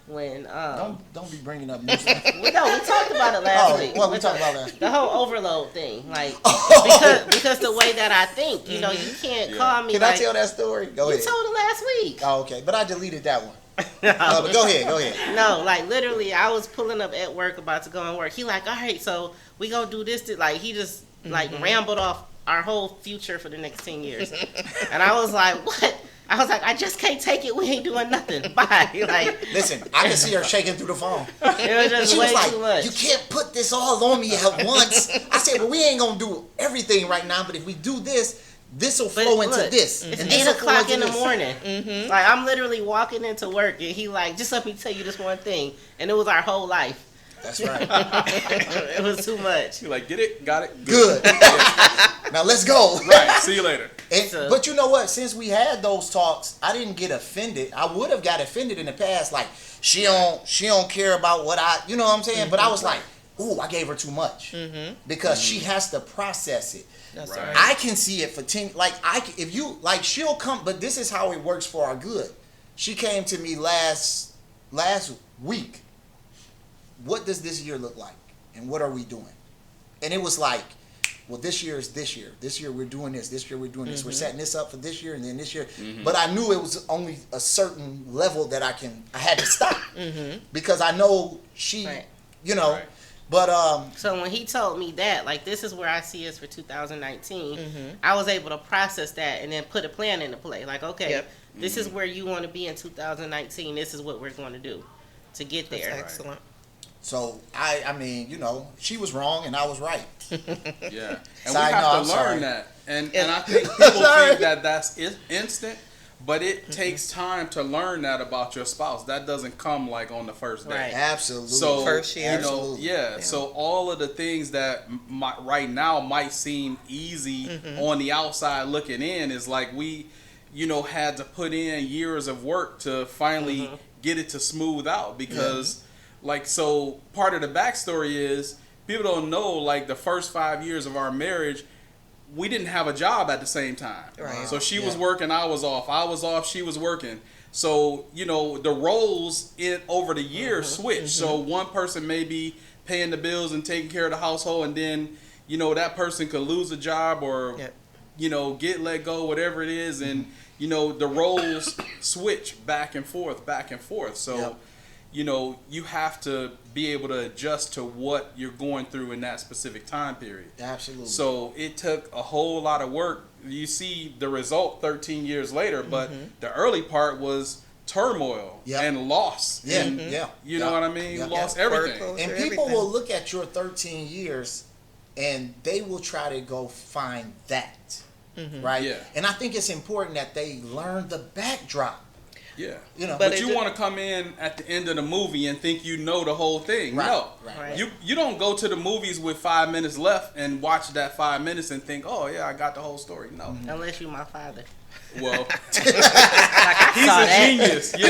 When don't be bringing up news. we talked about it last week. What we talked about last week? The whole overload thing, like because the way that I think, you know, you can't call me. Can like, I tell that story? Go you ahead. told it last week. Oh, okay, but I deleted that one. But go ahead. No, like literally, I was pulling up at work about to go and work. He like, all right, so we gonna do this. Like he just like rambled off our whole future for the next 10 years, and I was like, what? I was like, I just can't take it. We ain't doing nothing. Bye. Like, listen, I can see her shaking through the phone. It was just she way was like, too much. you can't put this all on me at once. I said, well, we ain't gonna do everything right now, but if we do this will flow into this. It's and 8 o'clock in the this. morning. Like I'm literally walking into work, and he like, just let me tell you this one thing, and it was our whole life. That's right. It was too much. You're like, get it, got it, good. Now let's go. Right. See you later. But you know what? Since we had those talks, I didn't get offended. I would have got offended in the past, like she don't care about what you know what I'm saying. But I was like, ooh, I gave her too much because she has to process it. That's Right. right. I can see it for 10. Like if you like, she'll come. But this is how it works for our good. She came to me last week. What does this year look like, and what are we doing? And it was like, well, this year is this year. This year we're doing this. This year we're doing this. We're setting this up for this year, and then this year. But I knew it was only a certain level that I had to stop because I know she, you know. Right. But So when he told me that, like, this is where I see us for 2019, I was able to process that and then put a plan into play. Like, okay, this is where you want to be in 2019. This is what we're going to do to get there. That's excellent. so I mean, you know, she was wrong and I was right. Yeah. And Sorry, we have no, to I'm learn sorry. that. And I think people think that that's instant, but it takes time to learn that about your spouse. That doesn't come like on the first day. Right. Absolutely. So, First year. you know, Absolutely. yeah. So all of the things that right now might seem easy on the outside looking in is like we, you know, had to put in years of work to finally get it to smooth out because, like, so part of the backstory is people don't know, like, the first 5 years of our marriage, we didn't have a job at the same time. Right. So she was working, I was off. I was off, she was working. So, you know, the roles over the years switched. So one person may be paying the bills and taking care of the household, and then, you know, that person could lose a job or, you know, get let go, whatever it is. And, you know, the roles switch back and forth. So, you know, you have to be able to adjust to what you're going through in that specific time period. Absolutely. So it took a whole lot of work. You see the result 13 years later, but the early part was turmoil and loss. Yeah, And, you know what I mean? Lost everything. And people will look at your 13 years and they will try to go find that. Right? Yeah. And I think it's important that they learn the backdrop. Yeah. You know, But you want to come in at the end of the movie and think you know the whole thing. Right, No. right. You don't go to the movies with 5 minutes left and watch that 5 minutes and think, oh, yeah, I got the whole story. No. Unless you're my father. Well, He's he's a genius. Yeah.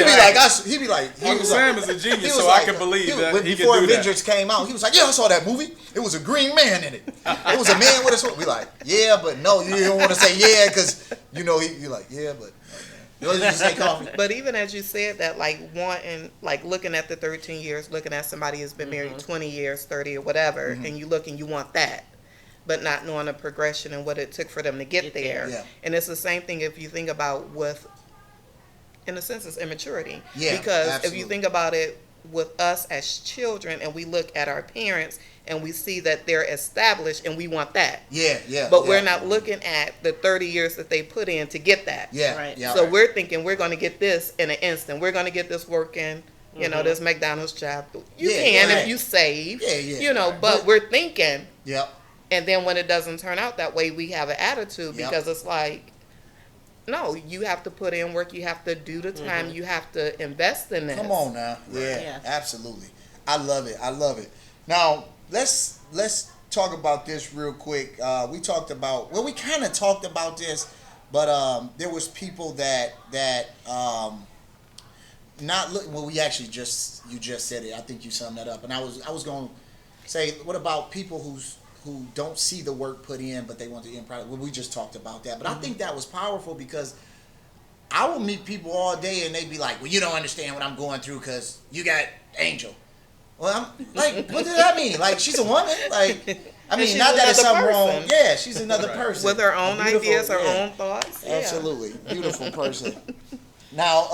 He'd be like, Uncle Sam is a genius, he so was I like- can believe that he before can do Avengers came out, he was like, yeah, I saw that movie. It was a green man in it. It was a man with a sword. We like, yeah, but no, you don't want to say yeah because you know you're like, yeah, but. You just say coffee. But even as you said that, like wanting, like looking at the 13 years, looking at somebody who's been married 20 years, 30 or whatever, and you look and you want that, but not knowing the progression and what it took for them to get there. Yeah. And it's the same thing if you think about with, in a sense, it's immaturity. Yeah, Because if absolutely. you think about it, with us as children, and we look at our parents and we see that they're established and we want that. Yeah. But we're not looking at the 30 years that they put in to get that. Yeah. Right. Yeah. So we're thinking we're going to get this in an instant. We're going to get this working, you know, this McDonald's job. You can if you save, you know, but we're thinking. Yep. And then when it doesn't turn out that way, we have an attitude because it's like, no, you have to put in work. You have to do the time. You have to invest in this. Come on now. Yeah, absolutely. I love it. I love it. Now, let's talk about this real quick. We talked about, well, we kind of talked about this, but there was people that not look. Well, we actually you just said it. I think you summed that up. And I was going to say, what about people who don't see the work put in, but they want the end product? Well, we just talked about that. But I think that was powerful because I will meet people all day and they be like, well, you don't understand what I'm going through because you got Angel. Well, I'm like, what does that mean? Like, she's a woman? Like, I mean, not that it's something wrong. Yeah, she's another person. With her own ideas, her own thoughts. Absolutely. Beautiful person. Now,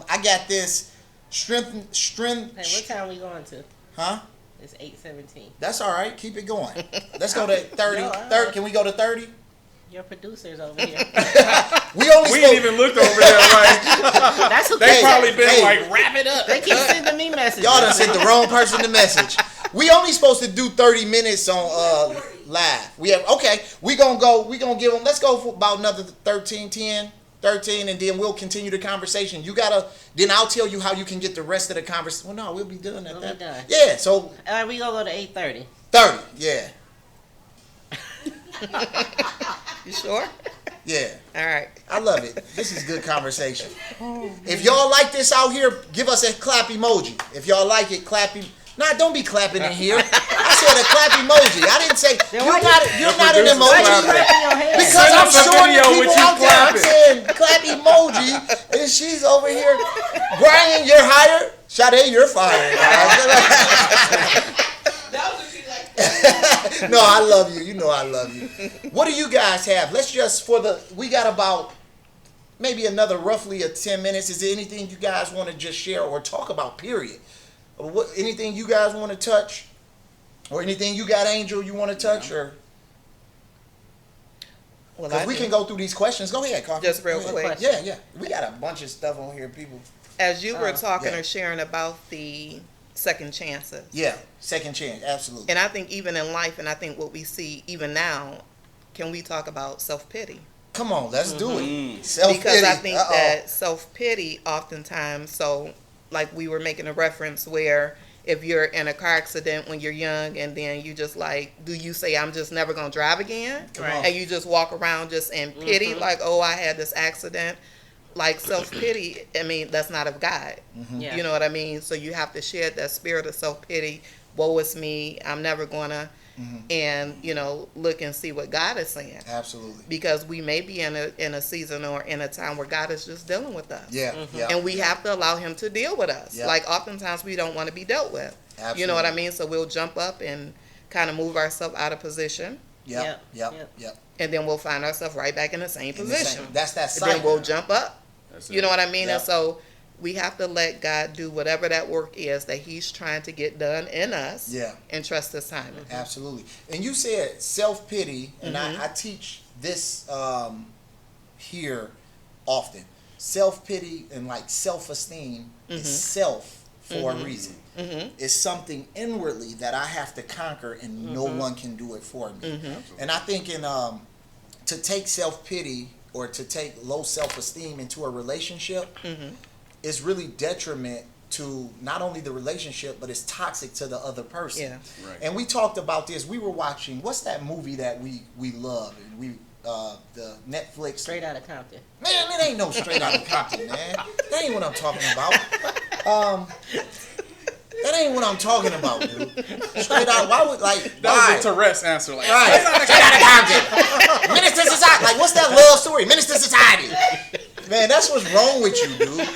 I got this strength. Hey, what time we going to? Huh? It's 8:17. That's all right. Keep it going. Let's go to 30. 30. Can we go to 30? Your producer's over here. We ain't even looked over there. Like, That's who they probably been like, wrap it up. They keep sending me messages. Y'all done sent the wrong person the message. We only supposed to do 30 minutes on live. We have we gonna give them. Let's go for about another 13, and then we'll continue the conversation. Then I'll tell you how you can get the rest of the conversation. Well, no, we'll be done at that. Done. Yeah, so. We gonna go to 8:30. 30, yeah. You sure? Yeah. All right. I love it. This is good conversation. If y'all like this out here, give us a clap emoji. If y'all like it, clap. Nah, don't be clapping in here. I said a clap emoji. I didn't say you're not an emoji. Because I'm showing the people out there. I'm saying clap emoji, and she's over here. Brian, you're hired. Sade, you're fired. No, I love you. You know I love you. What do you guys have? Let's just we got about maybe another roughly 10 minutes. Is there anything you guys want to just share or talk about, period? Anything you guys want to touch? Or anything you got, Angel, you want to touch? Or because we can go through these questions. Go ahead, Kafi. Just real quick. Yeah. We got a bunch of stuff on here, people. As you were talking or sharing about the second chances. Yeah, second chance, absolutely. And I think even in life, and I think what we see even now, can we talk about self-pity? Come on, let's do it. Self-pity. Because I think that self-pity oftentimes, so like we were making a reference where if you're in a car accident when you're young and then you just like, do you say, I'm just never going to drive again? Right. And you just walk around just in pity, like, oh, I had this accident. Like self-pity, I mean, that's not of God. Yeah. You know what I mean? So you have to share that spirit of self-pity. Woe is me. I'm never going to. And, you know, look and see what God is saying. Absolutely. Because we may be in a season or in a time where God is just dealing with us. Yeah. And we have to allow him to deal with us. Yeah. Like oftentimes we don't want to be dealt with. Absolutely. You know what I mean? So we'll jump up and kind of move ourselves out of position. Yep. And then we'll find ourselves right back in the same position. That's that And cycle. then we'll jump up. You know what I mean? Yep. And so we have to let God do whatever that work is that he's trying to get done in us. Yeah. And trust his timing. Absolutely. And you said self-pity, and I teach this here often. Self-pity and like self-esteem is self for a reason. It's something inwardly that I have to conquer, and no one can do it for me. And I think to take self-pity or to take low self-esteem into a relationship is really detriment to not only the relationship, but it's toxic to the other person. Yeah. Right. And we talked about this. We were watching, what's that movie that we love? And the Netflix. Straight Outta Compton. Man, it ain't no Straight Outta Compton, man. That ain't what I'm talking about. That ain't what I'm talking about, dude. Straight out. Why would That was a Tourette's answer. Like, right. Straight Outta Compton. Minister Society. Like, what's that love story? Minister Society. Man, that's what's wrong with you, dude.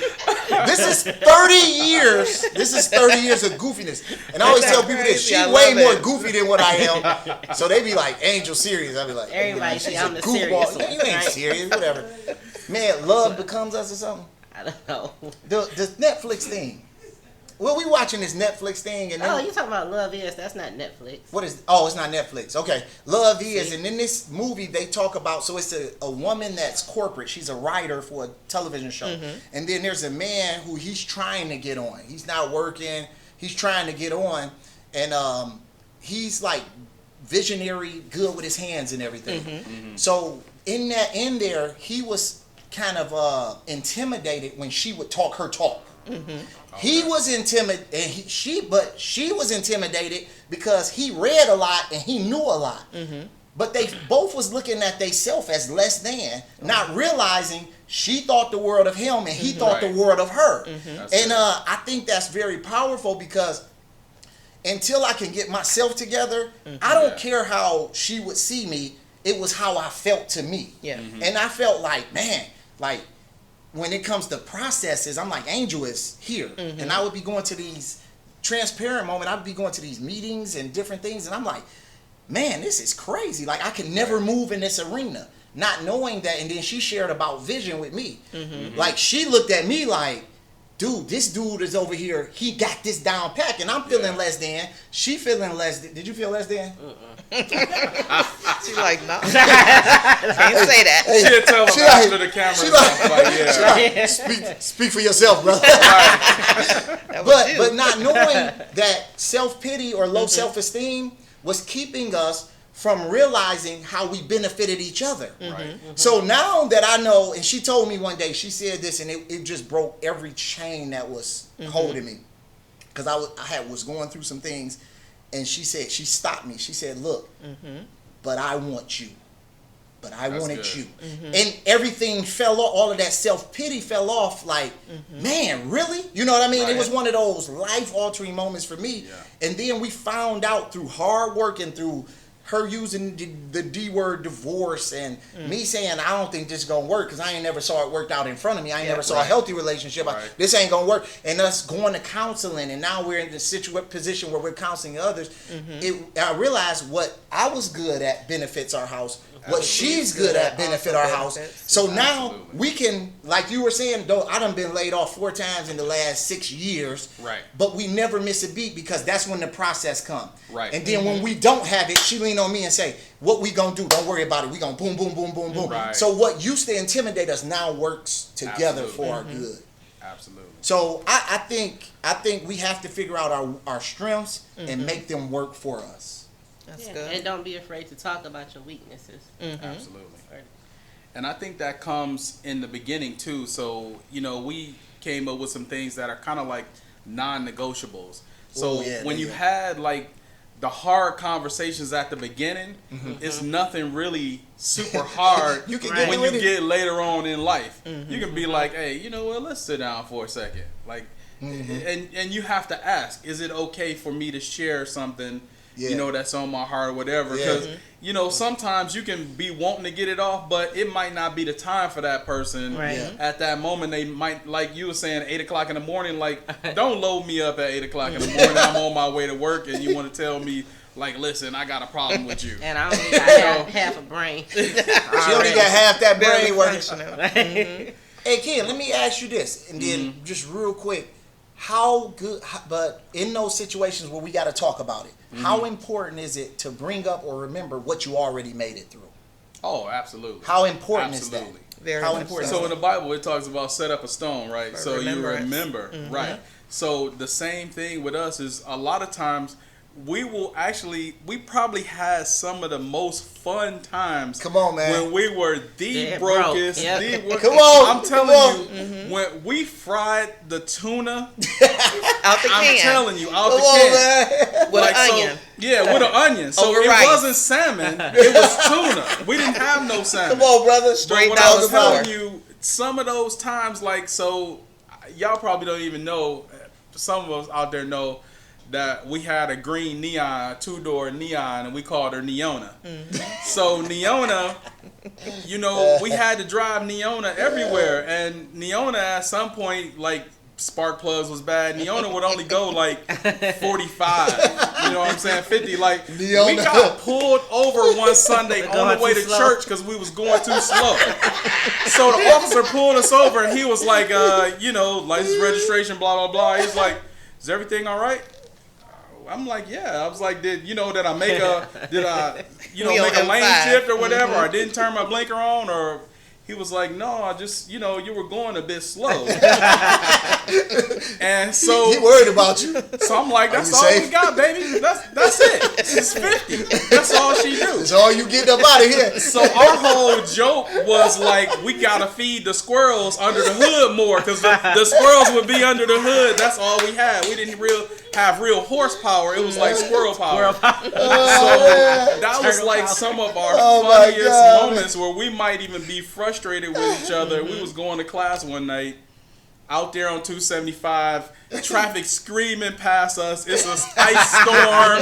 This is 30 years. This is 30 years of goofiness. And I always tell people this. She's way more goofy than what I am. So they be like, Angel serious. I be like, everybody see I'm the goofball. serious one. You ain't serious, whatever. Man, love becomes us or something. I don't know. The Netflix thing. Well, we watching this Netflix thing, and you talking about Love Is? That's not Netflix. What is? Oh, it's not Netflix. Okay, Love Is, and in this movie they talk about. So it's a woman that's corporate. She's a writer for a television show, and then there's a man who he's trying to get on. He's not working. He's trying to get on, and he's like visionary, good with his hands and everything. So in there, he was kind of intimidated when she would talk her talk. He was intimidated, and she was intimidated because he read a lot and he knew a lot. But they both was looking at themselves as less than, not realizing she thought the world of him and he thought the world of her. And I think that's very powerful because until I can get myself together, I don't care how she would see me. It was how I felt to me. And I felt like, man, like when it comes to processes, I'm like, Angel is here. And I would be going to these transparent moments. I would be going to these meetings and different things. And I'm like, man, this is crazy. Like I can never move in this arena, not knowing that. And then she shared about vision with me. Like she looked at me like, dude, this dude is over here. He got this down pack, and I'm feeling less than. She feeling less than. Did you feel less than? She like, no. Can't say that. Hey, she'll tell him after the camera. Speak for yourself, brother. But not knowing that self-pity or low self-esteem was keeping us from realizing how we benefited each other. So now that I know, and she told me one day, she said this, and it just broke every chain that was holding me. Because I was going through some things, and she stopped me. She said, look, but I want you. But I wanted you. And everything fell off, all of that self-pity fell off like, man, really? You know what I mean? It was one of those life-altering moments for me. And then we found out through hard work and through her using the D word divorce and me saying, I don't think this is going to work because I ain't never saw it worked out in front of me. I ain't never saw a healthy relationship. This ain't going to work. And us going to counseling, and now we're in the position where we're counseling others. I realized what I was good at benefits our house. What she's good at benefit our house. So now we can, like you were saying, though, I done been laid off 4 times in the last 6 years. But we never miss a beat because that's when the process come. And then when we don't have it, she lean on me and say, what we gonna do? Don't worry about it. We gonna boom, boom, boom, boom, boom. So what used to intimidate us now works together for our good. So I think we have to figure out our strengths and make them work for us. That's good. And don't be afraid to talk about your weaknesses. Absolutely. And I think that comes in the beginning too. So, we came up with some things that are kind of like non-negotiables. So when you had like the hard conversations at the beginning, it's nothing really super hard when you get later on in life. You can be like, hey, you know what, let's sit down for a second. Like, and you have to ask, is it okay for me to share something that's on my heart or whatever, because sometimes you can be wanting to get it off, but it might not be the time for that person at that moment. They might, like you were saying, 8 o'clock in the morning, like, don't load me up at 8 o'clock in the morning. I'm on my way to work and you want to tell me, like, listen, I got a problem with you. And I only got half a brain. She only got half that brain working. Hey, Ken, let me ask you this, and then just real quick, but in those situations where we got to talk about it, how important is it to bring up or remember what you already made it through? Oh, absolutely. How important is that? How important? So in the Bible, it talks about set up a stone, right? So you remember, right? So the same thing with us is a lot of times we probably had some of the most fun times. Come on, man. When we were the brokest. Come on. I'm telling you, when we fried the tuna out the can. I'm telling you, out the can. With an onion. With an onion. So it wasn't salmon, it was tuna. We didn't have no salmon. Come on, brother. Straight down. I was telling you, some of those times, like, so y'all probably don't even know, some of us out there know, that we had a green neon, a 2-door neon, and we called her Neona. So Neona, we had to drive Neona everywhere, and Neona at some point, like, spark plugs was bad. Neona would only go like 45, you know what I'm saying, 50. Like, Neona. We got pulled over one Sunday on the way to church because we was going too slow. So the officer pulled us over, and he was like, license registration, blah, blah, blah. He's like, is everything all right? I'm like, yeah. I was like, did I make a make a lane shift or whatever? Or I didn't turn my blinker on, or he was like, no, I just, you were going a bit slow. And so he worried about you. So I'm like, that's all we got, baby. That's it. She's 50. That's all she do. That's all you get up out of here. So our whole joke was like, we gotta feed the squirrels under the hood more, because the squirrels would be under the hood. That's all we had. We didn't have real horsepower. It was like squirrel power. So that was like some of our funniest moments where we might even be frustrated with each other. We was going to class one night out there on 275, traffic screaming past us. It's an ice storm,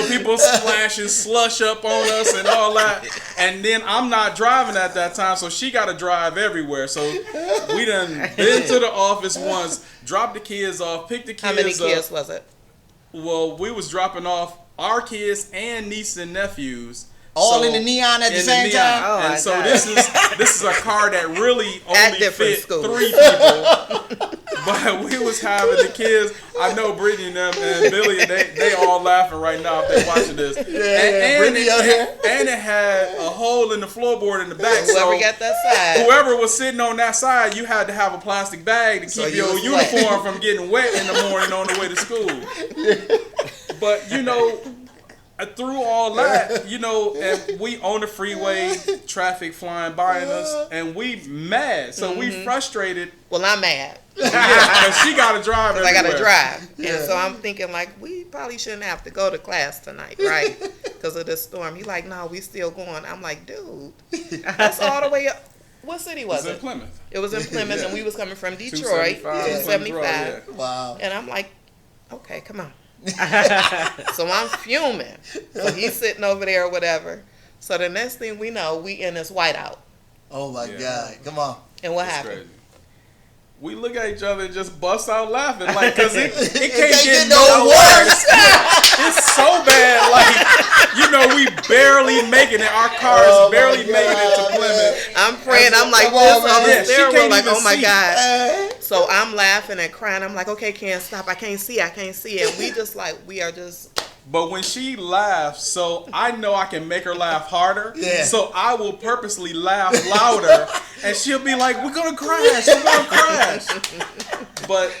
people splashing slush up on us and all that. And then I'm not driving at that time, so she got to drive everywhere. So we done been to the office once, dropped the kids off, picked the kids up. How many kids was it? Well, we was dropping off our kids and nieces and nephews. All in the neon at the same time? Oh, and so this is a car that really only fit schools. 3 people. But we was having the kids. I know Brittany and them and Billy, they all laughing right now if they watching this. And it had a hole in the floorboard in the back. Whoever got that side. Whoever was sitting on that side, you had to have a plastic bag to keep your uniform from getting wet in the morning on the way to school. But through all that, and we on the freeway, traffic flying by us, and we mad. So we frustrated. Well, I'm mad. Yeah, because she got to drive everywhere. I got to drive. Yeah. And so I'm thinking, like, we probably shouldn't have to go to class tonight, right? Because of this storm. He like, no, we still going. I'm like, dude, that's all the way up. What city was it? It was in Plymouth. It was in Plymouth, and we was coming from Detroit. 275. Yeah. Wow. And I'm like, okay, come on. So I'm fuming. So he's sitting over there or whatever. So the next thing we know, we in this whiteout. Oh my God. Come on. And what That's happened? crazy. We look at each other and just bust out laughing, like, because it can't get no worse. It's so bad, like, we barely making it. Our car is barely making it to Plymouth. I'm praying. I'm like this on the she stairwell, can't like, even oh my see. God. So I'm laughing and crying. I'm like, okay, can't stop. I can't see. And we just like, we are just. But when she laughs, so I know I can make her laugh harder. Yeah. So I will purposely laugh louder, and she'll be like, "We're gonna crash. We're gonna crash." But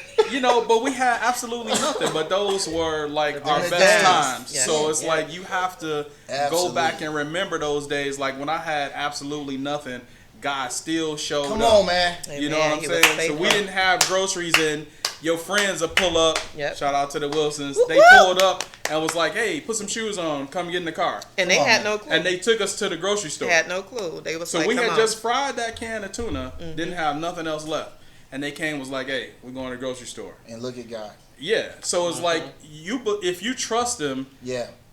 but we had absolutely nothing. But those were like our best times. Yeah. So it's like you have to go back and remember those days. Like when I had absolutely nothing, God still showed up. Come on, man. You know what I'm saying? So we didn't have groceries and your friends will pull up. Yep. Shout out to the Wilsons. Woo-hoo! They pulled up and was like, hey, put some shoes on. Come get in the car. And they had no clue. And they took us to the grocery store. They had no clue. They was so like, we come had on. just fried that can of tuna. Didn't have nothing else left. And they came and was like, hey, we're going to the grocery store. And look at God. Yeah. So it's like, if you trust him,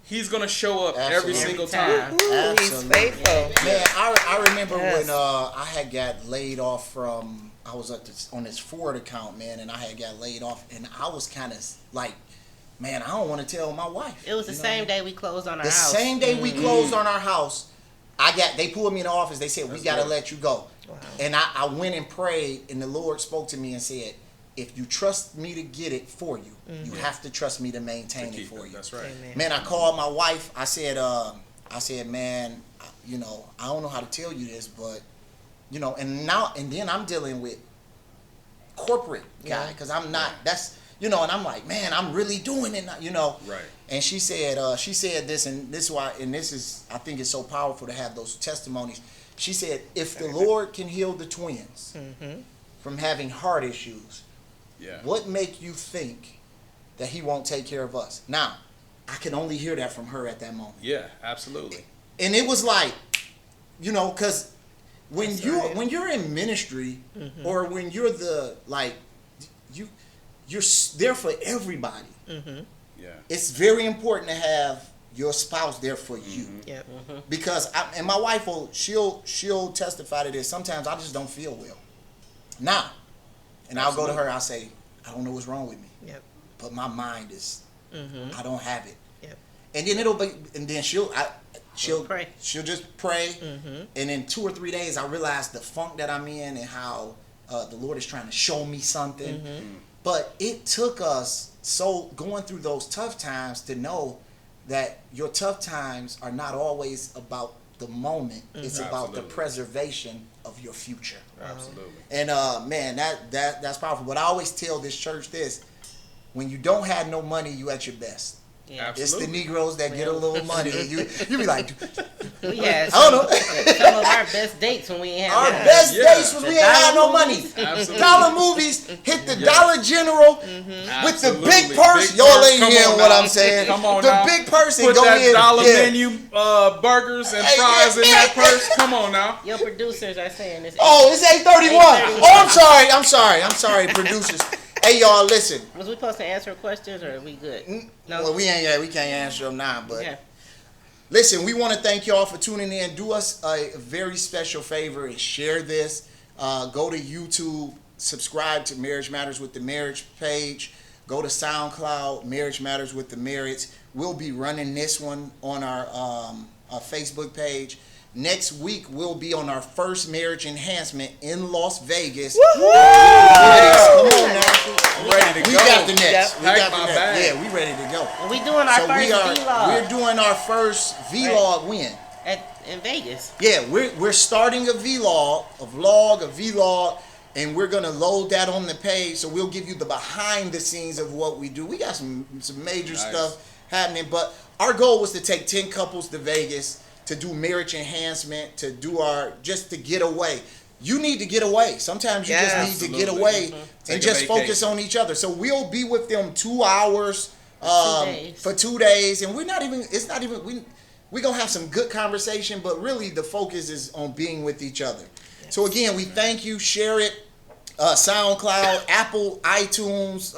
he's going to show up every single time. Ooh, he's faithful. Man, I remember when I had got laid off from, I was on this Ford account, man, and I had got laid off, and I was kind of like, man, I don't want to tell my wife. It was the same day we closed on our the house. The same day we closed on our house, they pulled me in the office. They said, we got to let you go. Wow. And I went and prayed, and the Lord spoke to me and said, if you trust me to get it for you, you have to trust me to maintain it for you. That's right. Amen. Man, I called my wife. I said, man, I don't know how to tell you this, but, and then I'm dealing with corporate guy, because I'm not, that's, and I'm like, man, I'm really doing it, Right. And she said this, and this is why, and this is, I think it's so powerful to have those testimonies. She said, if the Lord can heal the twins from having heart issues, what make you think that he won't take care of us? Now, I can only hear that from her at that moment. Yeah, absolutely. And it was like, because when you're in ministry, or when you're you're there for everybody. Yeah. It's very important to have your spouse there for you. Because my wife she'll testify to this. Sometimes I just don't feel well. Now, and I'll go to her. I'll say, I don't know what's wrong with me. But my mind is, I don't have it. And then she'll pray. She'll just pray. And in 2 or 3 days, I realize the funk that I'm in and how the Lord is trying to show me something. But it took us going through those tough times to know that your tough times are not always about the moment. It's about the preservation of your future. Absolutely. And man, that's powerful. But I always tell this church this: when you don't have no money, you at your best. Yeah. It's the Negroes that get a little money. You be like, We had I don't know. some of our best dates when we ain't Our had best Yeah. days when The we ain't had no dollar money. movies. Absolutely. Dollar movies hit the Dollar General with the Absolutely. big purse. Big Y'all purse. ain't Come hearing on what now. I'm saying. Come on the now. big purse and Put go that in. dollar Yeah. menu burgers and Hey, fries yeah, in that yeah. purse. Come on now. Your producers are saying this. Oh, it's 8:31. Oh, I'm sorry, producers. Hey, y'all, listen. Was we supposed to answer questions or are we good? No. Well, we can't answer them now, but Okay. listen, we want to thank y'all for tuning in. Do us a very special favor and share this. Go to YouTube, subscribe to Marriage Matters with the Marriage page. Go to SoundCloud, Marriage Matters with the Marriage. We'll be running this one on our Facebook page. Next week, we'll be on our first marriage enhancement in Las Vegas. Yes, come on now. I'm ready to We go. got the next. Yep. We got Pack the my next. bag. Yeah, we ready to go. And we doing our So first vlog we're doing our first vlog when? in Vegas. Yeah, we're starting a vlog, and we're gonna load that on the page. So we'll give you the behind the scenes of what we do. We got some major stuff happening, but our goal was to take 10 couples to Vegas to do marriage enhancement, to do just to get away. You need to get away. Sometimes you just need to get Absolutely. away Take and a just focus vacation. on each other. So we'll be with them 2 hours days. for 2 days, and we're not even. We're gonna have some good conversation, but really the focus is on being with each other. So again, we thank you. Share it. SoundCloud, Apple, iTunes,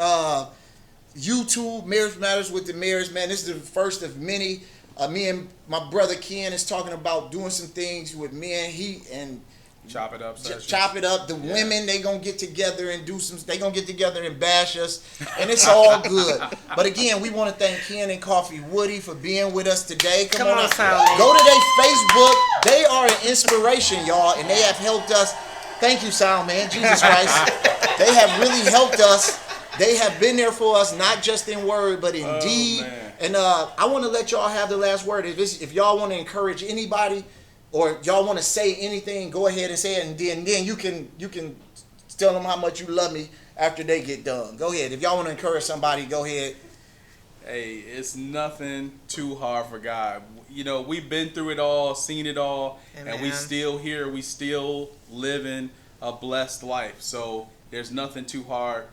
YouTube. Marriage Matters with the Marriage. Man, this is the first of many. Me and my brother Ken is talking about doing some things with men. He and Chop it up. sessions. chop it up. The women, they gonna get together and they gonna get together and bash us, and it's all good. But again, we want to thank Ken and Kafi Woody for being with us today. Come on, out. Soundman. Go to their Facebook. They are an inspiration, y'all, and they have helped us. Thank you, Soundman. Jesus Christ. They have really helped us. They have been there for us, not just in word, but in deed. man. And I want to let y'all have the last word. If y'all want to encourage anybody, or y'all want to say anything, go ahead and say it, and then you can tell them how much you love me after they get done. Go ahead. If y'all want to encourage somebody, go ahead. Hey, it's nothing too hard for God. You know, we've been through it all, seen it all, and we Amen. still here. We still living a blessed life. So there's nothing too hard.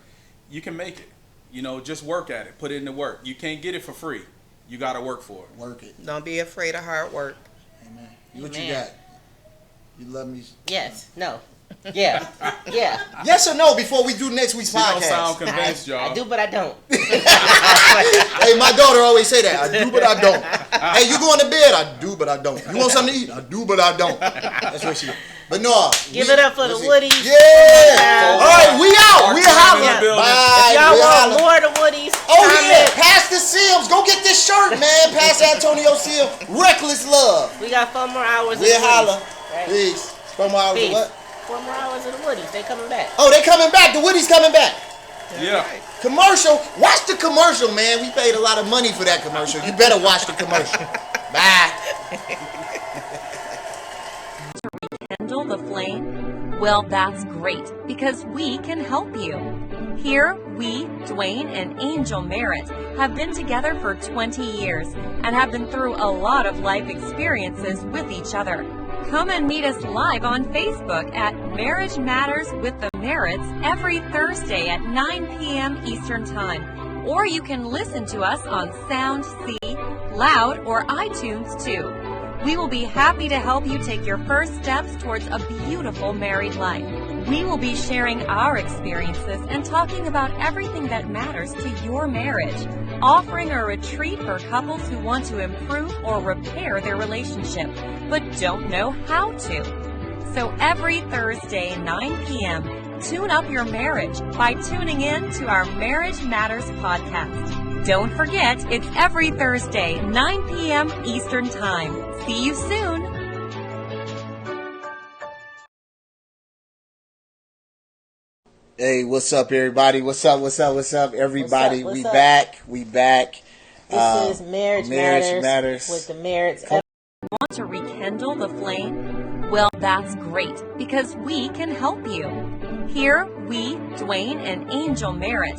You can make it. You know, just work at it. Put it in the work. You can't get it for free. You got to work for it. Work it. Don't be afraid of hard work. Amen. What you Amen. got? You love me? Yes. No. Yeah. Yeah. Yes or no before we do next week's You don't podcast? sound convinced, y'all. I do, but I don't. Hey, my daughter always say that. I do, but I don't. Hey, you going to bed? I do, but I don't. You want something to eat? I do, but I don't. That's what she. But no. Give it up for the Woodies. Yeah. All right, we out. We Mark holla. in the building. Bye. If y'all We want holla. more of the Woodies, Oh yeah, comment. pass the Sims. Go get this shirt, man. Pass Antonio Sims. Reckless love. We got 4 more hours. We of the holla. Woodies. Right. Peace. From hours of Peace. what? 4 more hours of the Woodies. They coming back. Oh, they coming back. The Woody's coming back. Yeah. Commercial. Watch the commercial, man. We paid a lot of money for that commercial. You better watch the commercial. Bye. Kindle the flame? Well, that's great, because we can help you. Here, we, Dwayne and Angel Merritt, have been together for 20 years and have been through a lot of life experiences with each other. Come and meet us live on Facebook at Marriage Matters with the Merritts every Thursday at 9 p.m. Eastern Time. Or you can listen to us on Sound C, Loud, or iTunes too. We will be happy to help you take your first steps towards a beautiful married life. We will be sharing our experiences and talking about everything that matters to your marriage, offering a retreat for couples who want to improve or repair their relationship, but don't know how to. So every Thursday, 9 p.m., tune up your marriage by tuning in to our Marriage Matters podcast. Don't forget, it's every Thursday, 9 p.m. Eastern Time. See you soon! Hey, what's up, everybody? What's up, everybody? What's we up? back. We back. This is Marriage Matters with the Merits. Want to rekindle the flame? Well, that's great, because we can help you. Here, we, Dwayne and Angel Merritt,